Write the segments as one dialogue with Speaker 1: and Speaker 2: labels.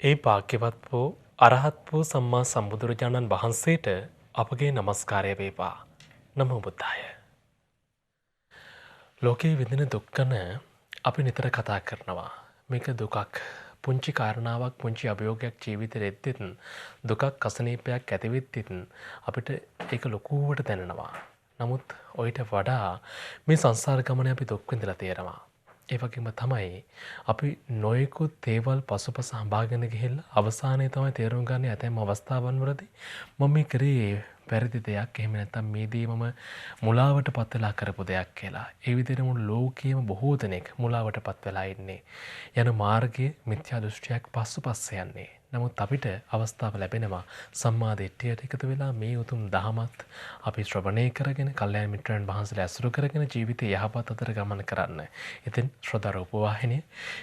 Speaker 1: ඒ භාග්‍යවත් වූ අරහත් වූ සම්මා සම්බුදුරජාණන් වහන්සේට අපගේ නමස්කාරය වේවා. නමෝ බුද්ධාය. ලෝකයේ විඳින දුක් ගැන අපි නිතර කතා කරනවා. මේක දුකක්. පුංචි කාරණාවක් පුංචි අභියෝගයක් ජීවිතේ එද්දිත් දුකක් අසනීපයක් ඇති වෙද්දිත් අපිට ඒක ලොකුවට දැනෙනවා. නමුත් ඔయిత වඩා මේ සංසාර ගමනේ අපි දුක් විඳලා තියෙනවා. ඒ වගේම තමයි අපි නොයෙකුත් දේවල් පසුපස හඹාගෙන ගිහිල්ලා අවසානයේ තමයි තේරුම් ගන්න ඇතැම් අවස්ථාවන් වලදී මම මේ කරේ වැරදි දෙයක් එහෙම නැත්නම් මේ දේ මම මුලාවටපත් වෙලා කරපු දෙයක් කියලා. ඒ විදිහට මුළු ලෝකයේම බොහෝ දෙනෙක් මුලාවටපත් වෙලා ඉන්නේ. යන මාර්ගයේ මිත්‍යා දෘෂ්ටියක් පස්සුපස්ස යන්නේ. නමුත් අපිට අවස්ථාව ලැබෙනවා සම්මා දිට්ඨියට එකතු වෙලා මේ උතුම් දහමත් අපි ශ්‍රවණය කරගෙන කල්යාණ මිත්‍රයන් වහන්සේලා ඇසුරු කරගෙන ජීවිතය යහපත් අතර ගමන කරන්න. ඉතින් ශ්‍රද්ධා රූප වාහිනිය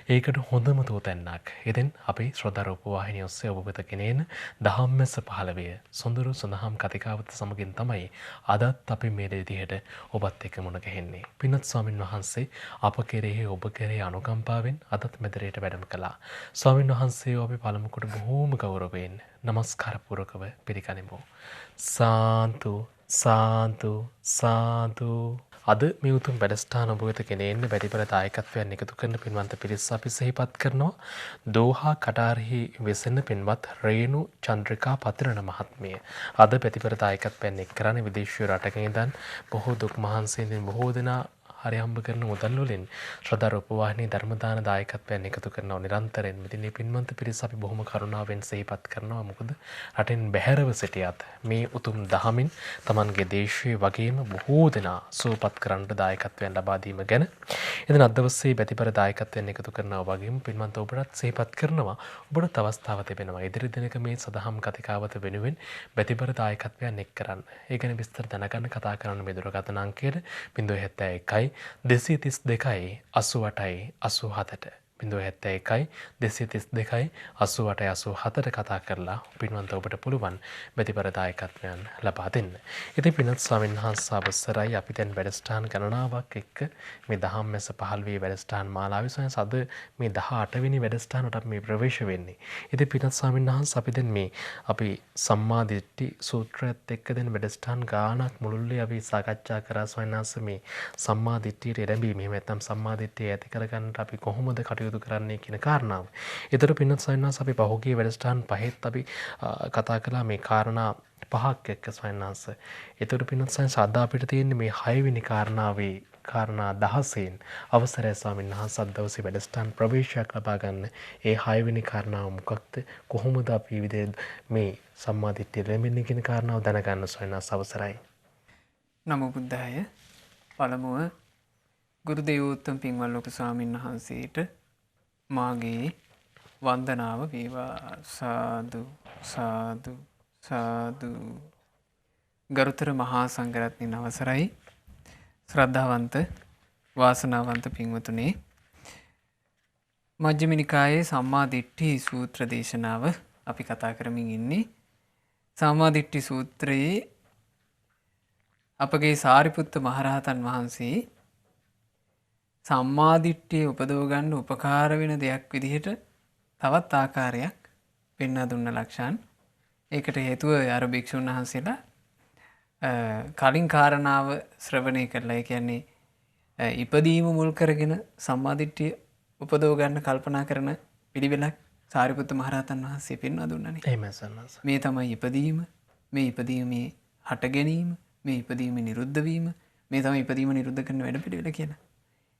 Speaker 1: ඒකට හොඳම තෝතැන්නක්. ඉතින් අපි ශ්‍රද්ධා රූප වාහිනිය ඔස්සේ ඔබ වෙත ගෙනෙන දහම්මැස 15 සොඳුරු සඳහම් කතිකාවත සමගින් තමයි අදත් අපි මේ විදිහට ඔබත් එක්ක මුණ ගැහෙන්නේ. පින්වත් ස්වාමින් වහන්සේ අප කෙරෙහි ඔබ කෙරෙහි අනුකම්පාවෙන් අදත් මෙතරේට වැඩම කළා. ස්වාමින් වහන්සේ අපි පළමු කොට බොහෝම ගෞරවයෙන් නමස්කාර පූර්වකව පිළිගනිමු. සාන්තු සාන්තු සාන්තු. අද මේ උතුම් වැඩසටහන ඔබ වෙත ගෙනෙන්න වැඩිපුර දායකත්වයන් එකතු කරන පින්වන්ත පිරිස අපි සිහිපත් කරනවා. දෝහා කටාරෙහි වෙසෙන පින්වත් රේණු චන්ද්‍රිකා පතිරණ මහත්මිය. අද වැඩිපුර දායකත්වයන් එක් කරන්නේ විදේශීය රටක ඉඳන් බොහෝ දුක් මහන්සියෙන් බොහෝ දෙනා හරි හම්බ කරන මුදල් වලින් ශ්‍රද්ධා රූප වාහිනී ධර්ම දාන දායකත්වයන් එකතු කරනවා නිරන්තරයෙන්. ඉතින් මේ පින්වන්ත පිරිස අපි බොහොම කරුණාවෙන් සිහිපත් කරනවා. මොකද රටින් බැහැරව සිටියත් මේ උතුම් දහමින් Tamanගේ දේශයේ වගේම බොහෝ දෙනා සුවපත් කරන්න දායකත්වයන් ලබා දීම ගැන. ඉතින් අද දවසේ ප්‍රතිපර දායකත්වයන් එකතු කරනවා වගේම පින්වන්ත ඔබටත් සිහිපත් කරනවා. ඔබට අවස්ථාව තිබෙනවා ඉදිරි දිනක මේ සදහම් කතිකාවත වෙනුවෙන් ප්‍රතිපර දායකත්වයන් එක් කරන්න. ඒ ගැන විස්තර දැනගන්න කතා කරන්න මේ දුරකථන අංකයට 071 232 88 87 071 232 88 87 කතා කරලා පින්වන්ත ඔබට පුළුවන් ප්‍රතිපර දායකත්වයන් ලබා දෙන්න. ඉතින් පින්වත් ස්වාමීන් වහන්සේ අවසරයි අපි දැන් වැඩසටහන් ගණනාවක් එක්ක මේ දහම්මැස 15 වැඩසටහන් මාලාවේ සයන්ස් අද මේ 18 වෙනි වැඩසටහනට අපි මේ ප්‍රවේශ වෙන්නේ. ඉතින් පින්වත් ස්වාමීන් වහන්සේ අපි දැන් මේ අපි සම්මා දිට්ඨි සූත්‍රයත් එක්ක දැන් වැඩසටහන් ගානක් මුළුල්ලේ අපි සාකච්ඡා කරා ස්වාමීන් වහන්සේ මේ සම්මා දිට්ඨියට එළඹීම එහෙම නැත්නම් සම්මා දිට්ඨිය ඇති කරගන්නට අපි කොහොමද කටයුතු කරන්නේ කියන කාරණාව. ඒතර පින්නත් සයන්නාස් අපි පහුගිය වැඩසටහන් පහෙත් අපි කතා කළා මේ කාරණා පහක් එක්ක සයන්නාස්. ඒතර පින්නත් සයන්ස් අද අපිට තියෙන්නේ මේ 6 වෙනි කාරණාවේ කාරණා 16න් අවසරයි ස්වාමීන් වහන්සේ අද දවසේ වැඩසටහන් ප්‍රවේශයක් ලබා ගන්න. ඒ 6 වෙනි කාරණාව මොකක්ද? කොහොමද අපි මේ සම්මා දිට්ඨිය ලැබෙන්නේ කියන කාරණාව දැනගන්න සයන්නාස් අවසරයි.
Speaker 2: නමෝ බුද්ධාය. පළමුව ගුරු දේවෝත්තම පින්වත් ලොකු ස්වාමීන් වහන්සේට මාගේ වන්දනාව වේවා. සාදු සාදු සාදු. ගරුතර මහා සංඝරත්නයන් අවසරයි. ශ්‍රද්ධාවන්ත වාසනාවන්ත පින්වතුනි, මජ්ක්‍ධිම නිකායේ සම්මා දිට්ඨි සූත්‍ර දේශනාව අපි කතා කරමින් ඉන්නේ. සම්මා දිට්ඨි සූත්‍රයේ අපගේ සාරිපුත්ත මහරහතන් වහන්සේ සම්මා දිට්ඨිය උපදව ගන්න උපකාර වෙන දෙයක් විදිහට තවත් ආකාරයක් පෙන්වා දුන්න ලක්ෂණ. ඒකට හේතුව අර භික්ෂුන් වහන්සේලා කලින් කාරණාව ශ්‍රවණය කරලා, ඒ කියන්නේ ඉපදීම මුල් කරගෙන සම්මා දිට්ඨිය උපදව ගන්න කල්පනා කරන පිළිවෙලක් සාරිපුත්ත මහරහතන් වහන්සේ පෙන්වා දුන්නනේ.
Speaker 1: එහෙමයි සන්නස.
Speaker 2: මේ තමයි ඉපදීම, මේ ඉපදීමේ හට ගැනීම, මේ ඉපදීම නිරුද්ධ වීම, මේ තමයි ඉපදීම නිරුද්ධ කරන වැඩ පිළිවෙල කියලා.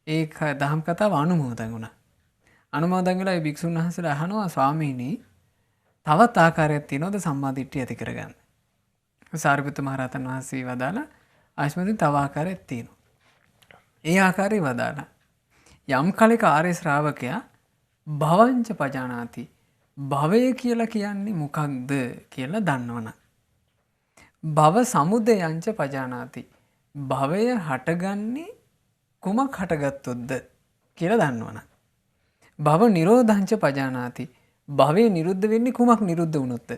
Speaker 2: ඒක දහම් කතාව අනුමෝදන් වුණා. අනුමෝදන් වෙලා ඒ භික්ෂුන් වහන්සේලා අහනවා, ස්වාමීනි තවත් ආකාරයක් තියෙනවද සම්මා දිට්ඨිය ඇති කරගන්න? සාරිපුත්ත මහරහතන් වහන්සේ වදාලා ආශ්මතින් තව ආකාරයක් තියෙනවා. ඒ ආකාරය වදාලා යම් කලෙක ආර්ය ශ්‍රාවකයා භවංච පජානාති, භවය කියලා කියන්නේ මොකක්ද කියලා දන්නවනම්, භව සමුදයංච පජානාති, භවය හටගන්නේ කුමක් හටගත්තොත්ද කියලා දන්නවනම්, භව නිරෝධංච පජානාති, භවය නිරුද්ධ වෙන්නේ කුමක් නිරුද්ධ වුණොත්ද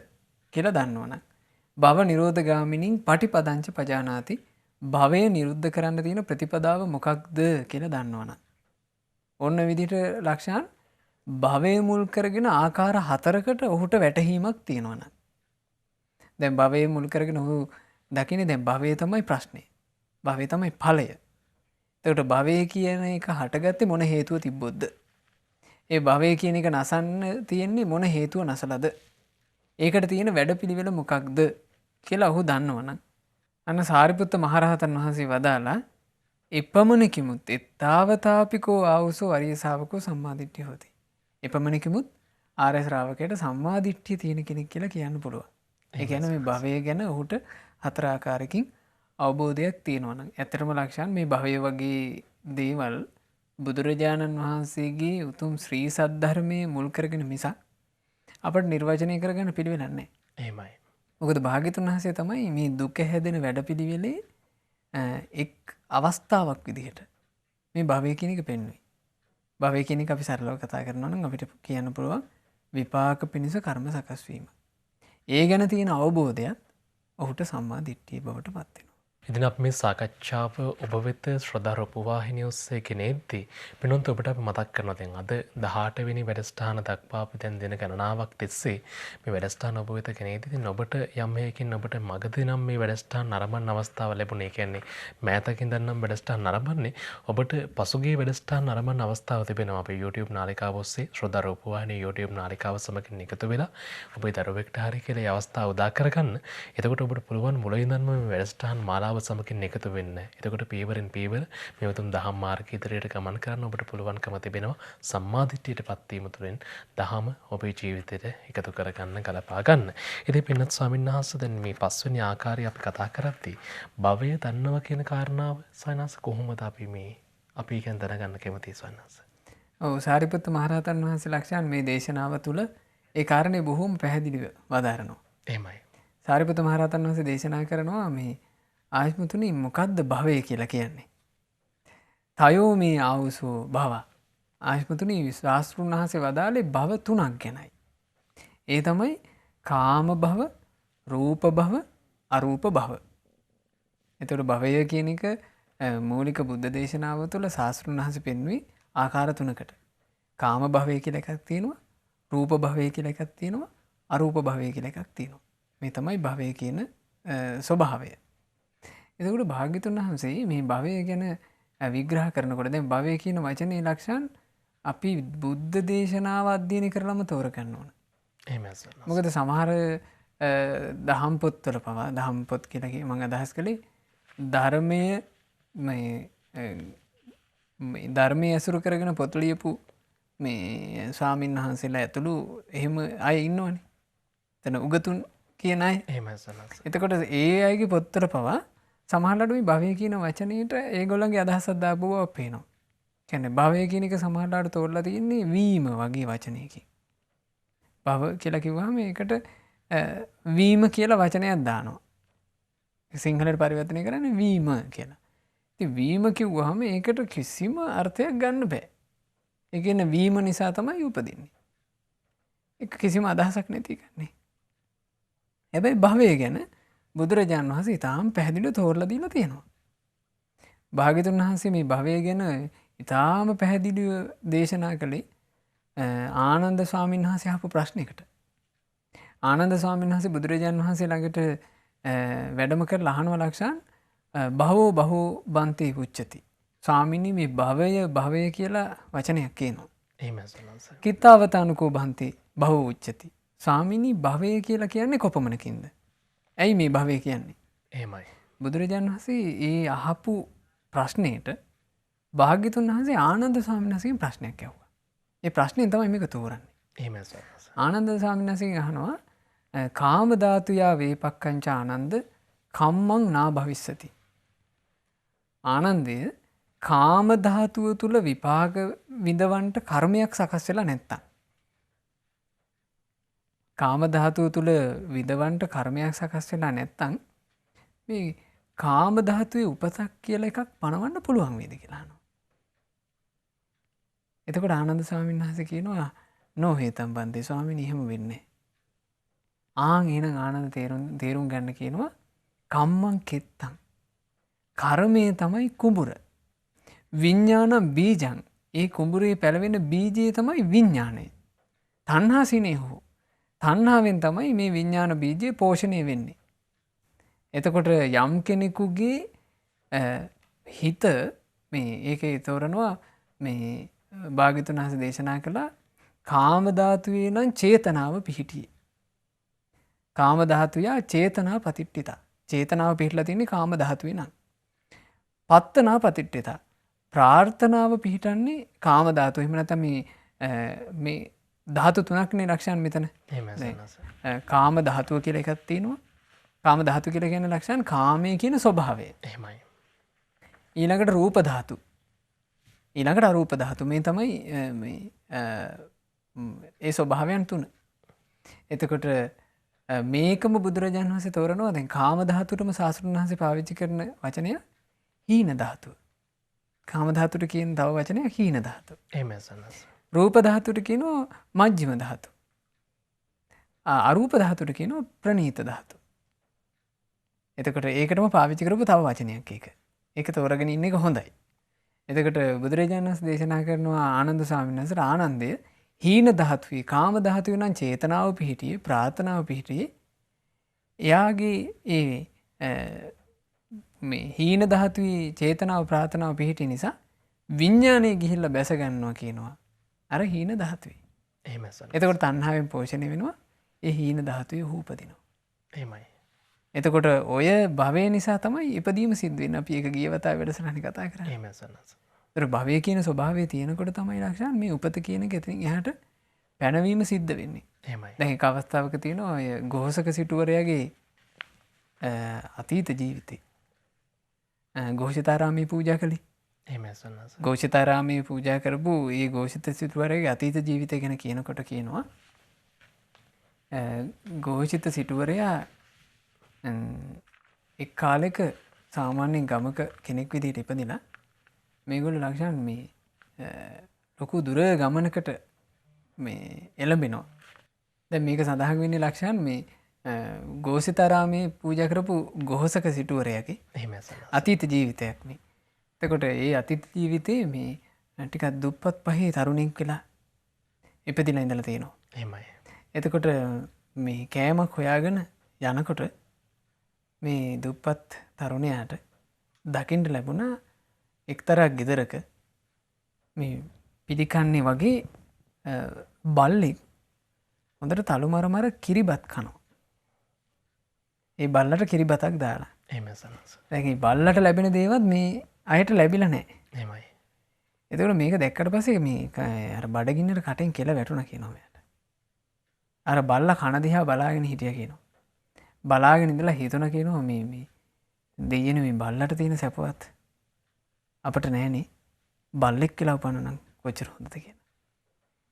Speaker 2: කියලා දන්නවනම්, භව නිරෝධගාමිනින් පටිපදංච පජානාති, භවය නිරුද්ධ කරන්න තියෙන ප්‍රතිපදාව මොකක්ද කියලා දන්නවනම්. ඔන්න විදිහට ලක්ෂණ භවය මුල් කරගෙන ආකාර 4කට ඔහුට වැටහීමක් තියෙනවා නම් දැන් භවය මුල් කරගෙන ඔහු දකින්නේ දැන් භවය තමයි ප්‍රශ්නේ. භවය තමයි ඵලය. එතකොට භවය කියන එක හටගත්තේ මොන හේතුව තිබ්බොත්ද? ඒ භවය කියන එක නසන්න තියෙන්නේ මොන හේතුව නසලද? ඒකට තියෙන වැඩපිළිවෙල මොකක්ද කියලා ඔහු දන්නවනම් අන්න සාරිපුත්ත මහරහතන් වහන්සේ වදාලා එපමණකිමුත් එත්තාවතාපිකෝ ආවුසෝ අරිය ශාවකෝ සම්මාදිට්ඨිය හොති. එපමණකිමුත් ආර්ය ශ්‍රාවකයට සම්මාදිට්ඨිය තියෙන කෙනෙක් කියලා කියන්න පුළුවන්. ඒ කියන්නේ මේ භවය ගැන ඔහුට හතර ආකාරයකින් අවබෝධයක් තියෙනවා නම් ඇත්තටම ලක්ෂණ මේ භවය වගේ දේවල් බුදුරජාණන් වහන්සේගේ උතුම් ශ්‍රී සද්ධර්මයේ මුල් කරගෙන මිසක් අපට නිර්වචනය කරගන්න පිළිවෙලක් නැහැ.
Speaker 1: එහෙමයි.
Speaker 2: මොකද භාග්‍යතුන් වහන්සේ තමයි මේ දුක හැදෙන වැඩපිළිවෙලේ එක් අවස්ථාවක් විදිහට මේ භවය කියන එක පෙන්වන්නේ. භවය කියන එක අපි සරලව කතා කරනවා නම් අපිට කියන්න පුළුවන් විපාක පිණිස කර්ම සකස් වීම. ඒ ගැන තියෙන අවබෝධයත් ඔහුට සම්මා දිට්ඨිය බවට පත් වෙනවා.
Speaker 1: ඉතින් අපි මේ සාකච්ඡාව ඔබ වෙත ශ්‍රද්ධා රූපවාහිනිය ඔස්සේ ගෙනෙද්දී පිනොත් ඔබට අපි මතක් කරනවා දැන් අද 18 වෙනි වැඩසටහන දක්වා අපි දැන් දින ගණනාවක් තිස්සේ මේ වැඩසටහන ඔබ වෙත ගෙනෙද්දී ඉතින් ඔබට යම් හේකින් ඔබට මගදී නම් මේ වැඩසටහන නරඹන්න අවස්ථාව ලැබුණේ. ඒ කියන්නේ මෑතකින් දැන්නම් වැඩසටහන නරඹන්නේ ඔබට පසුගිය වැඩසටහන නරඹන්න අවස්ථාව තිබෙනවා. අපේ YouTube නාලිකාව ඔස්සේ ශ්‍රද්ධා රූපවාහිනිය YouTube නාලිකාව සමගින් එකතු වෙලා ඔබේ දරුවෙක්ට හරි කියලා ඒ අවස්ථාව උදා කරගන්න. එතකොට ඔබට පුළුවන් මුලින්දන්ම මේ වැඩසටහන මාලාව සමකින් එකතු වෙන්න. එතකොට පීවරෙන් පීවර මේ උතුම් දහම් මාර්ගය ඉදිරියට ගමන් කරන්න ඔබට පුළුවන්කම තිබෙනවා. සම්මාදිට්ඨියටපත් වීම තුළින් දහම ඔබේ ජීවිතයට එකතු කරගන්න ගලපා ගන්න. ඉතින් පින්වත් ස්වාමීන් වහන්සේ දැන් මේ පස්වෙනි ආකාරය අපි කතා කරද්දී භවය දන්නවා කියන කාරණාව සයනස් කොහොමද අපි කියන දැනගන්න කැමතියි ස්වාමීන්.
Speaker 2: ඔව් සාරිපුත්ත මහරහතන් වහන්සේ ලක්ෂණ මේ දේශනාව තුළ ඒ කාරණේ බොහොම පැහැදිලිව වදාරනවා.
Speaker 1: එහෙමයි.
Speaker 2: සාරිපුත්ත මහරහතන් වහන්සේ දේශනා කරනවා මේ ආයස්මතුනි මොකද්ද භවය කියලා කියන්නේ? තයෝ මේ ආවුසෝ භව. ආයස්මතුනි ශාස්ත්‍රුන් වහන්සේ වදාළේ භව තුනක් ගැනයි. ඒ තමයි කාම භව, රූප භව, අරූප භව. එතකොට භවය කියන එක මූලික බුද්ධ දේශනාව තුළ ශාස්ත්‍රුන් වහන්සේ පෙන්වුවේ ආකාර තුනකට. කාම භවය කියලා එකක් තියෙනවා, රූප භවය කියලා එකක් තියෙනවා, අරූප භවය කියලා එකක් තියෙනවා. මේ තමයි භවය කියන ස්වභාවය. එතකොට භාග්‍යතුන් වහන්සේ මේ භවය ගැන විග්‍රහ කරනකොට දැන් භවය කියන වචනේ ලක්ෂණ අපි බුද්ධ දේශනාව අධ්‍යයනය කරලම තෝරගන්න ඕන.
Speaker 1: එහෙමයි.
Speaker 2: මොකද සමහර දහම් පොත්වල පවා දහම් පොත් කියලා මම අදහස් කළේ ධර්මයේ ඇසුරු කරගෙන පොත් ලියපු මේ ස්වාමීන් වහන්සේලා ඇතුළු එහෙම අය ඉන්නවනේ. එතන උගතුන් කියන අය.
Speaker 1: එහෙමයි.
Speaker 2: එතකොට ඒ අයගේ පොත්වල පවා සමහරවිට මේ භවය කියන වචනේට ඒගොල්ලන්ගේ අදහසක් දාපු බව පේනවා. කියන්නේ භවය කියන එක සමහරවිට තෝරලා තියෙන්නේ වීම වගේ වචනයකින්. භව කියලා කිව්වහම ඒකට වීම කියලා වචනයක් දානවා. සිංහලට පරිවර්තනය කරන්නේ වීම කියලා. ඉතින් වීම කිව්වහම ඒකට කිසිම අර්ථයක් ගන්න බෑ. ඒ කියන්නේ වීම නිසා තමයි උපදින්නේ. ඒක කිසිම අදහසක් නැති එකනේ. හැබැයි භවය ගැන බුදුරජාණන් වහන්සේ ඉතාම පැහැදිලිව තෝරලා දීලා තියෙනවා. භාග්‍යතුන් වහන්සේ මේ භවය ගැන ඉතාම පැහැදිලිව දේශනා කළේ ආනන්ද ස්වාමීන් වහන්සේ අහපු ප්‍රශ්නයකට. ආනන්ද ස්වාමීන් වහන්සේ බුදුරජාණන් වහන්සේ ළඟට වැඩම කරලා අහනවා ලක්ෂණ බහෝ බන්තේ පුච්චති. ස්වාමීනි මේ භවය කියලා වචනයක් කියනවා.
Speaker 1: එහෙමයි.
Speaker 2: කිත්තාවතානුකෝ බන්තේ බහෝ උච්චති. ස්වාමීනි භවය කියලා කියන්නේ කොපමණකින්ද? ඇයි මේ භවය කියන්නේ?
Speaker 1: එහෙමයි.
Speaker 2: බුදුරජාණන් වහන්සේ ඒ අහපු ප්‍රශ්නයට භාග්‍යතුන් වහන්සේ ආනන්ද ස්වාමීන් වහන්සේගෙන් ප්‍රශ්නයක් ඇහුවා. ඒ ප්‍රශ්නේ තමයි මේක තෝරන්නේ.
Speaker 1: එහෙමයි.
Speaker 2: ආනන්ද ස්වාමීන් වහන්සේගෙන් අහනවා කාම ධාතුයා වේපක්ඛංච ආනන්ද කම්මං නා භවිස්සති. ආනන්දය කාම ධාතුව තුල විපාක විඳවන්ට කර්මයක් සකස් වෙලා නැත්තම් කාම ධාතුව තුල විඳවන්ට කර්මයක් සකස් වෙලා නැත්තම් මේ කාම ධාතුවේ උපතක් කියලා එකක් පනවන්න පුළුවන් වේද කියලා අහනවා. එතකොට ආනන්ද ස්වාමීන් වහන්සේ කියනවා නෝ හේතම් බන්දේ ස්වාමීනි එහෙම වෙන්නේ. එහෙනම් ආනන්ද තේරුම් ගන්න කියනවා කම්මං කෙත්තං. කර්මය තමයි කුඹුර. විඥාන බීජං. ඒ කුඹුරේ පැලවෙන බීජය තමයි විඤ්ඤාණය. තණ්හා සිනේහෝ. තණ්හාවෙන් තමයි මේ විඤ්ඤාණ බීජය පෝෂණය වෙන්නේ. එතකොට යම් කෙනෙකුගේ හිත මේ ඒකේ තෝරනවා මේ භාග්‍යවතුන් වහන්සේ දේශනා කළා කාම ධාතුවේ නම් චේතනාව පිහිටියේ. කාම ධාතුය චේතනා පතිට්ඨිතා. චේතනාව පිහිටලා තියෙන්නේ කාම ධාතුවේ නම්. පත්තනා පතිට්ඨිතා. ප්‍රාර්ථනාව පිහිටන්නේ කාම ධාතුව. එහෙම නැත්නම් මේ ධාතු තුනක්නේ ලක්ෂණ මෙතන. කාම ධාතුව කියලා එකක් තියෙනවා. කාම ධාතු කියලා කියන ලක්ෂණ කාමයේ කියන ස්වභාවය.
Speaker 1: එහෙමයි.
Speaker 2: ඊළඟට රූප ධාතු. ඊළඟට අරූප ධාතු. මේ තමයි ඒ ස්වභාවයන් තුන. එතකොට මේකම බුදුරජාණන් වහන්සේ තෝරනවා දැන් කාම ධාතුවටම සාස්ෘණ වහන්සේ පාවිච්චි කරන වචනය හීන ධාතුව. කාම ධාතුවට කියන තව වචනය හීන ධාතුව.
Speaker 1: එහෙමයි සන්නස්.
Speaker 2: රූප ධාතුවට කියනවා මජ්ක්‍ධිම ධාතුව. අරූප ධාතුවට කියනවා ප්‍රනීත ධාතුව. එතකොට ඒකටම පාවිච්චි කරපු තව වචනයක් ඒක. ඒක තෝරගෙන ඉන්න එක හොඳයි. එතකොට බුදුරජාණන් වහන්සේ දේශනා කරනවා ආනන්ද ස්වාමීන් වහන්සේට ආනන්දය හීන ධාතුවේ කාම ධාතුවේ නම් චේතනාව පිහිටියේ ප්‍රාර්ථනාව පිහිටියේ එයාගේ මේ හීන ධාතුවේ චේතනාව ප්‍රාර්ථනාව පිහිටි නිසා විඤ්ඤාණය ගිහිල්ලා බැස ගන්නවා කියනවා අර හීන ධාතුවේ.
Speaker 1: එහෙමයි සන්නස්.
Speaker 2: එතකොට තණ්හාවෙන් පෝෂණය වෙනවා ඒ හීන ධාතුවේ හූපදිනවා.
Speaker 1: එහෙමයි.
Speaker 2: එතකොට ඔය භවය නිසා තමයි ඉපදීම සිද්ධ වෙන්නේ. අපි ඒක ගිය වතාවේ වැඩසටහනේ කතා කරා.
Speaker 1: එහෙමයි සන්නස්.
Speaker 2: ඒතර භවය කියන ස්වභාවය තියෙනකොට තමයි ලක්ෂණ මේ උපත කියන එක එතනින් එහාට පැනවීම සිද්ධ වෙන්නේ.
Speaker 1: එහෙමයි.
Speaker 2: දැන් එක අවස්ථාවක තියෙනවා ඔය ඝෝෂක සිටුවරයාගේ අතීත ජීවිතේ. ඝෝෂිතාරාමයේ පූජා කළේ.
Speaker 1: එහෙමයි සන්නස්.
Speaker 2: ඝෝෂිතාරාමයේ පූජා කරපු ඒ ඝෝෂිත සිටුවරයාගේ අතීත ජීවිතය ගැන කියනකොට කියනවා ඝෝෂිත සිටුවරයා එක් කාලෙක සාමාන්‍යයෙන් ගමක කෙනෙක් විදිහට ඉපදිලා මේගොල්ලෝ ලක්ෂණ මේ ලොකු දුර ගමනකට මේ එළඹෙනවා. දැන් මේක සඳහන් වෙන්නේ ලක්ෂණ මේ ඝෝෂිතාරාමයේ පූජා කරපු ඝෝෂක සිටුවරයාගේ
Speaker 1: එහෙමයි සන්නස්.
Speaker 2: අතීත ජීවිතයක් නේ. එතකොට ඒ අතීත ජීවිතේ මේ ටිකක් දුප්පත් පහේ තරුණෙක් වෙලා ඉපදිලා ඉඳලා තියෙනවා.
Speaker 1: එහෙමයි.
Speaker 2: එතකොට මේ කෑමක් හොයාගෙන යනකොට මේ දුප්පත් තරුණයාට දකින්න ලැබුණා එක්තරා ගෙදරක මේ පිළිකන්නේ වගේ බල්ලෙක් හොඳට තලුමරමර කිරිබත් කනවා. ඒ බල්ලට කිරිබතක් දාලා.
Speaker 1: එහෙමයි සන්නස්.
Speaker 2: දැන් මේ බල්ලට ලැබෙන දේවත් මේ අයට ලැබිලා නැහැ.
Speaker 1: එහෙමයි.
Speaker 2: එතකොට මේක දැක්කට පස්සේ මේ අර බඩගින්නට කටෙන් කෙල වැටුණා කියනවා මෙයාට. අර බල්ලා කන දිහා බලාගෙන හිටියා කියනවා. බලාගෙන ඉඳලා හිතුණා කියනවා මේ දෙයියනේ මේ බල්ලට තියෙන සැපවත් අපට නැහනේ. බල්ලෙක් කියලා උපන්න නම් කොච්චර හොඳද කියන.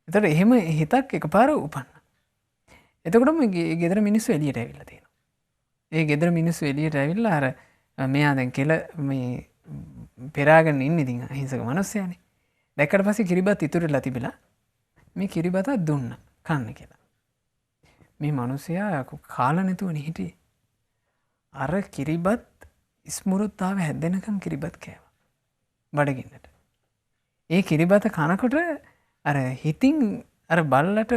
Speaker 2: එතකොට එහෙම හිතක් එකපාර උපන්නා. එතකොටම ගෙදර මිනිස්සු එළියට ඇවිල්ලා තියෙනවා. ඒ ගෙදර මිනිස්සු එළියට ඇවිල්ලා අර මෙයා දැන් කෙල මේ පෙරාගෙන ඉන්නේ ඉතින් අහිංසක මිනිස්සයානේ. දැක්කට පස්සේ කිරිබත් ඉතුරුලා තිබිලා මේ කිරිබත දුන්නා කන්න කියලා. මේ මිනිස්සයා කාලා නැතුවනේ හිටියේ. අර කිරිබත් ස්මෘතාව හැදෙනකන් කිරිබත් කෑවා. බඩගින්නට. ඒ කිරිබත කනකොට අර හිතින් අර බල්ලට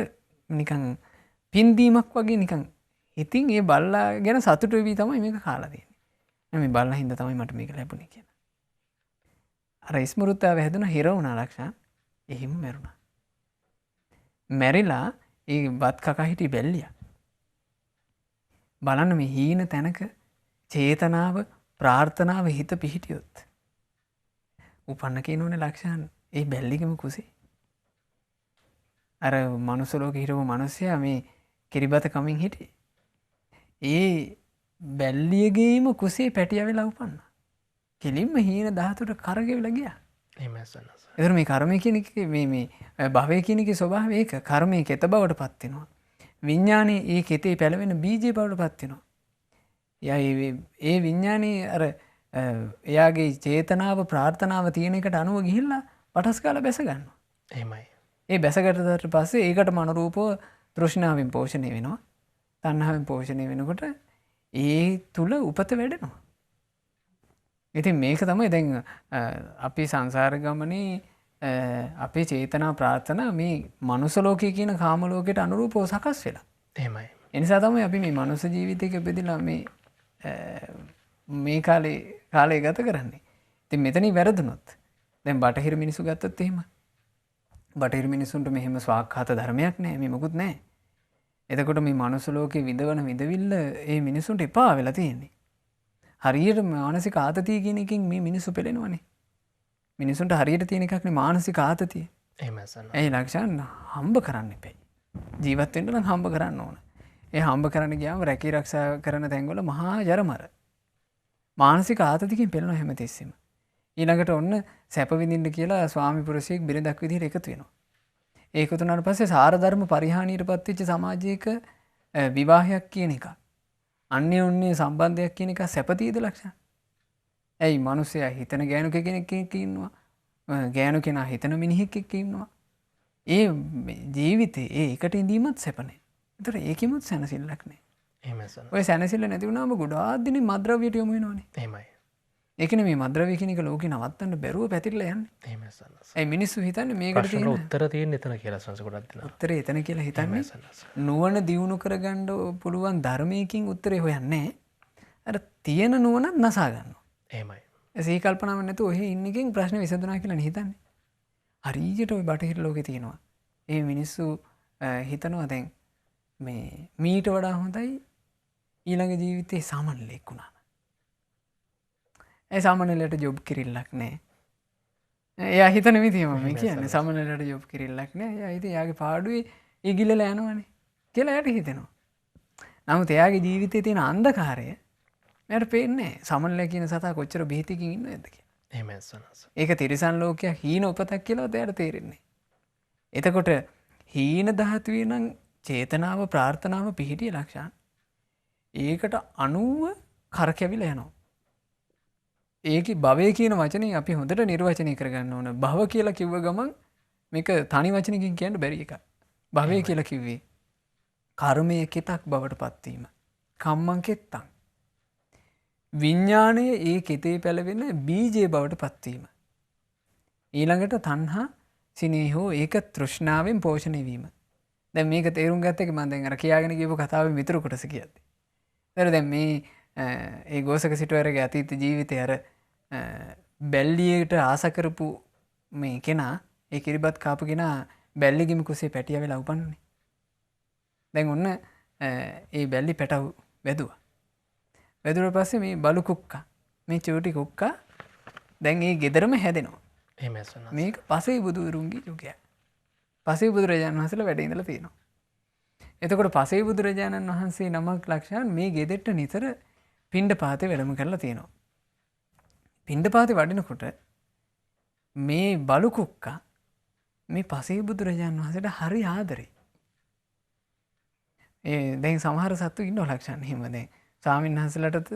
Speaker 2: නිකන් පින්දීමක් වගේ නිකන් හිතින් ඒ බල්ලා ගැන සතුටු වෙවි තමයි මේක කාලා තියෙන්නේ. මේ බල්ලා හින්දා තමයි මට මේක ලැබුණේ කියලා. අර ස්මෘතාව හැදුන හිර වුණා ලක්ෂණ. එහෙම මැරුණා. මැරිලා ඒ බත් කකා හිටි බැල්ලියා. බලන්න මේ හීන තැනක චේතනාව ප්‍රාර්ථනාව හිත පිහිටියොත් උපන්න කියනෝනේ ලක්ෂණ ඒ බැල්ලිගම කුසේ. අර මනුස්ස ලෝකේ හිටපු මිනිස්සයා මේ කිරිබත කමින් හිටියේ. ඒ බැල්ලියගේම කුසේ පැටිය වෙලා උපන්නා. කෙලින්ම හීන ධාතුවට කරගෙවිලා ගියා.
Speaker 1: එහෙමයි සන්නස්.
Speaker 2: ඒතර මේ කර්මය කියන එක මේ භවය කියන එකේ ස්වභාවය ඒක. කර්මයේ කෙත බවට පත් වෙනවා. විඥානේ ඒ කෙතේ පැලවෙන බීජේ බවට පත් වෙනවා. ඒ විඥානේ අර එයාගේ චේතනාව ප්‍රාර්ථනාව තියෙන එකට අනුව ගිහිල්ලා පටස් කාලා බැස ගන්නවා.
Speaker 1: එහෙමයි.
Speaker 2: ඒ බැසගත්තට පස්සේ ඒකටම අනුරූපව තෘෂ්ණාවෙන් පෝෂණය වෙනවා. තණ්හාවෙන් පෝෂණය වෙනකොට ඒ තුල උපත වැඩෙනවා. ඉතින් මේක තමයි දැන් අපි සංසාර ගමනේ අපේ චේතනා ප්‍රාර්ථනා මේ මනුස්ස ලෝකයේ කියන කාම ලෝකයට අනුරූපව සකස් වෙලා.
Speaker 1: එහෙමයි.
Speaker 2: ඒ නිසා තමයි අපි මේ මනුස්ස ජීවිතයක ඉපදිලා මේ කාලේ ගත කරන්නේ. ඉතින් මෙතනින් වැරදුනොත් දැන් බටහිර මිනිස්සු ගත්තොත් එහෙම බටහිර මිනිස්සුන්ට මෙහෙම ස්වාක්ඛාත ධර්මයක් නැහැ. මේ මොකුත් නැහැ. එතකොට මේ මනුස්ස ලෝකේ විඳවන විඳවිල්ල ඒ මිනිස්සුන්ට එපා වෙලා තියෙන්නේ. හරියට මානසික ආතතිය කියන එකෙන් මේ මිනිස්සු පෙළෙනවනේ. මිනිස්සුන්ට හරියට තියෙන එකක් නේ මානසික ආතතිය.
Speaker 1: එහෙමයි සන්න.
Speaker 2: ඒ ලක්ෂණ හම්බ කරන්න එපයි. ජීවත් වෙන්න නම් හම්බ කරන්න ඕන. ඒ හම්බ කරන්න ගියාම රැකී ආරක්ෂා කරන තැන්වල මහා ජරමර. මානසික ආතතියකින් පෙළෙනවා හැමතිස්සෙම. ඊළඟට ඔන්න සැප විඳින්න කියලා ස්වාමි පුරුෂයෙක් බිරිඳක් විදිහට එකතු වෙනවා. ඒකතු වුණාට පස්සේ සාර ධර්ම පරිහානියටපත් වෙච්ච සමාජයක විවාහයක් කියන එක අන්‍යෝන්‍ය සම්බන්ධයක් කියන එක සැපතීද ලක්ෂණ? ඇයි මිනිස්සයා හිතන ගෑනු කෙනෙක් එක්ක ඉන්නවා. ගෑනු කෙනා හිතන මිනිහෙක් එක්ක ඉන්නවා. ඒ ජීවිතේ ඒ එකට ඉඳීමත් සැප නැහැ. ඒතර ඒකෙමුත් සැනසෙල්ලක් නැහැ.
Speaker 1: එහෙමයි සන්න.
Speaker 2: ඔය සැනසෙල්ල නැති වුණාම ගොඩාක් දිනේ මද්ද්‍රව්‍යයට යොමු වෙනවනේ.
Speaker 1: එහෙමයි.
Speaker 2: ඒකනේ මේ මද්ද්‍රව්‍ය කියන එක ලෝකේ නවත්තන්න බැරුව පැතිරලා යන්නේ.
Speaker 1: එහෙමයි සන්න.
Speaker 2: ඒ මිනිස්සු හිතන්නේ මේකට
Speaker 1: ප්‍රශ්න
Speaker 2: තියෙන
Speaker 1: උත්තර තියෙන එතන කියලා සංස ගොඩක් දෙනා.
Speaker 2: උත්තරේ එතන කියලා හිතන්නේ.
Speaker 1: එහෙමයි සන්න.
Speaker 2: නුවණ දියුණු කරගන්න පුළුවන් ධර්මයකින් උත්තරේ හොයන්නේ නැහැ. අර තියෙන නුවණත් නසා ගන්නවා.
Speaker 1: එහෙමයි.
Speaker 2: ඒ කල්පනාවක් නැතුව ඔහෙ ඉන්න එකෙන් ප්‍රශ්න විසඳුණා කියලා නේ හිතන්නේ. හරියට ওই බටහිර ලෝකේ තියෙනවා. ඒ මිනිස්සු හිතනවා දැන් මේ මීට වඩා හොඳයි ඊළඟ ජීවිතේ සාමාන්‍යලෙක් වුණා. ඒ සාමාන්‍යලයට ජොබ් කිරිල්ලක් නැහැ. එයා හිතන විදිහම මේ කියන්නේ සාමාන්‍යලයට ජොබ් කිරිල්ලක් නැහැ. එයා ඉතින් එයාගේ පාඩුවේ ඊගිලලා යනවනේ කියලා එයාට හිතෙනවා. නමුත් එයාගේ ජීවිතේ තියෙන අන්ධකාරය එයාට පේන්නේ නැහැ. සාමාන්‍යල කියන සතා කොච්චර බිහිතකින් ඉන්නවද කියලා.
Speaker 1: එහෙමයි සන්න.
Speaker 2: ඒක තිරිසන් ලෝකයක් හීන උපතක් කියලා එයාට තේරෙන්නේ. එතකොට හීන ධාතුවේ නම් චේතනාව ප්‍රාර්ථනාව පිහිටිය ලක්ෂණ. ඒකට අනුව කරකැවිලා යනවා. ඒකේ භවය කියන වචනේ අපි හොඳට නිර්වචනය කරගන්න ඕන. භව කියලා කිව්ව ගමන් මේක තනි වචනකින් කියන්න බැරි එකක්. භවය කියලා කිව්වේ කර්මයේ කෙතක් බවට පත්වීම. කම්මං කෙත්තං. විඥානයේ ඒ කෙතේ පැලවෙන බීජයේ බවට පත්වීම. ඊළඟට තණ්හා සිනේහෝ ඒක තෘෂ්ණාවෙන් පෝෂණය වීම. දැන් මේක තේරුම් ගත්ත එක මම දැන් අර කියාගෙන ගියපු කතාවේ මිතුරු කොටස කියද්දි. දැන් මේ ඒ ගෝසක සිටුවරගේ අතීත ජීවිතේ අර බැල්ලියට ආස කරපු මේ කෙනා ඒ කිරිබත් කාපු කෙනා බැල්ලිගෙම කුසේ පැටිය වෙලා උපන්නුනේ. දැන් ඔන්න ඒ බැල්ලි පැටව වැදුවා. වැදුවට පස්සේ මේ බලු කුක්කා මේ චූටි කුක්කා දැන් ඒ ගෙදරම හැදෙනවා.
Speaker 1: එහෙමයි සන්න.
Speaker 2: මේක පසේ බුදුරුන්ගේ යුගයක්. පසේ බුදුරජාණන් වහන්සේලා වැඩ ඉඳලා තියෙනවා. එතකොට පසේ බුදුරජාණන් වහන්සේ නමක් ලක්ෂණ මේ ගෙදෙට්ට නිතර පිණ්ඩපාතේ වැඩම කරලා තියෙනවා. පිණ්ඩපාතේ වඩිනකොට මේ බලු කුක්කා මේ පසේ බුදුරජාණන් වහන්සේට හරි ආදරේ. දැන් සමහර සත්තු ඉන්නවා ලක්ෂණ එහෙම දැන් ස්වාමීන් වහන්සේලාට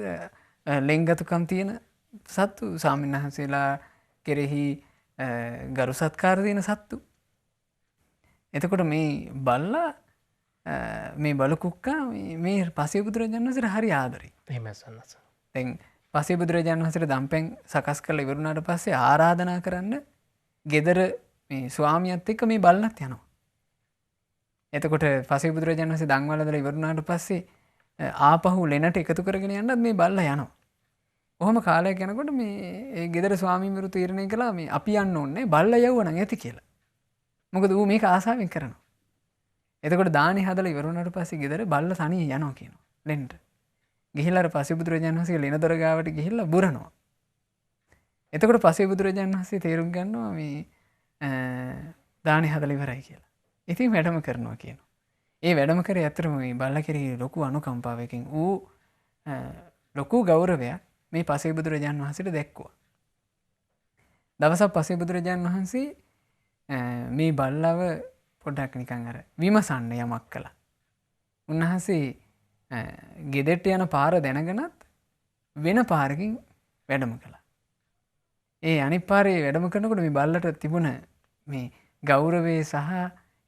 Speaker 2: ලෙන්ගතුකම් තියෙන සත්තු ස්වාමීන් වහන්සේලා කෙරෙහි ගරු සත්කාර තියෙන සත්තු. එතකොට මේ බල්ලා මේ බලු කුක්කා මේ පසේ බුදුරජාණන් වහන්සේට හරි ආදරේ.
Speaker 1: එහෙමයි සන්න.
Speaker 2: දැන් පසේ බුදුරජාණන් වහන්සේට දම්පැන් සකස් කරලා ඉවරුණාට පස්සේ ආරාධනා කරන්න ගෙදර මේ ස්වාමියාත් එක්ක මේ බල්ලත් යනවා. එතකොට පසේ බුදුරජාණන් වහන්සේ දන් වළඳලා ඉවරුණාට පස්සේ ආපහු ලෙනට එකතු කරගෙන යන්නත් මේ බල්ලා යනවා. ඔහොම කාලයක් යනකොට මේ ගෙදර ස්වාමීන් තීරණය කළා මේ අපි යන්න ඕනේ බල්ලා යවුවා නම් ඇති කියලා. මොකද ඌ මේක ආසාවෙන් කරනවා. එතකොට දානි හදලා ඉවරුණාට පස්සේ ගෙදර බල්ලා තනිය යනවා කියනවා ලෙන්ට. ගිහිල්ලා අර පසේ බුදුරජාණන් වහන්සේ ලෙන දොර ගාවට ගිහිල්ලා බුරනවා. එතකොට පසේ බුදුරජාණන් වහන්සේ තේරුම් ගන්නවා මේ දානි හදලා ඉවරයි කියලා. ඉතින් වැඩම කරනවා කියනවා. ඒ වැඩම කරේ ඇත්තටම මේ බල්ලා කෙරෙහි ලොකු අනුකම්පාවකින් ඌ ලොකු ගෞරවයක් මේ පසේ බුදුරජාණන් වහන්සේට දැක්කුවා. දවසක් පසේ බුදුරජාණන් වහන්සේ මේ බල්ලව පොඩ්ඩක් නිකන් අර විමසන්න යමක් කළා. උන්වහන්සේ ගෙදෙට්ට යන පාර දැනගෙනත් වෙන පාරකින් වැඩම කළා. ඒ අනිත් පාරේ වැඩම කරනකොට මේ බල්ලට තිබුණ මේ ගෞරවය සහ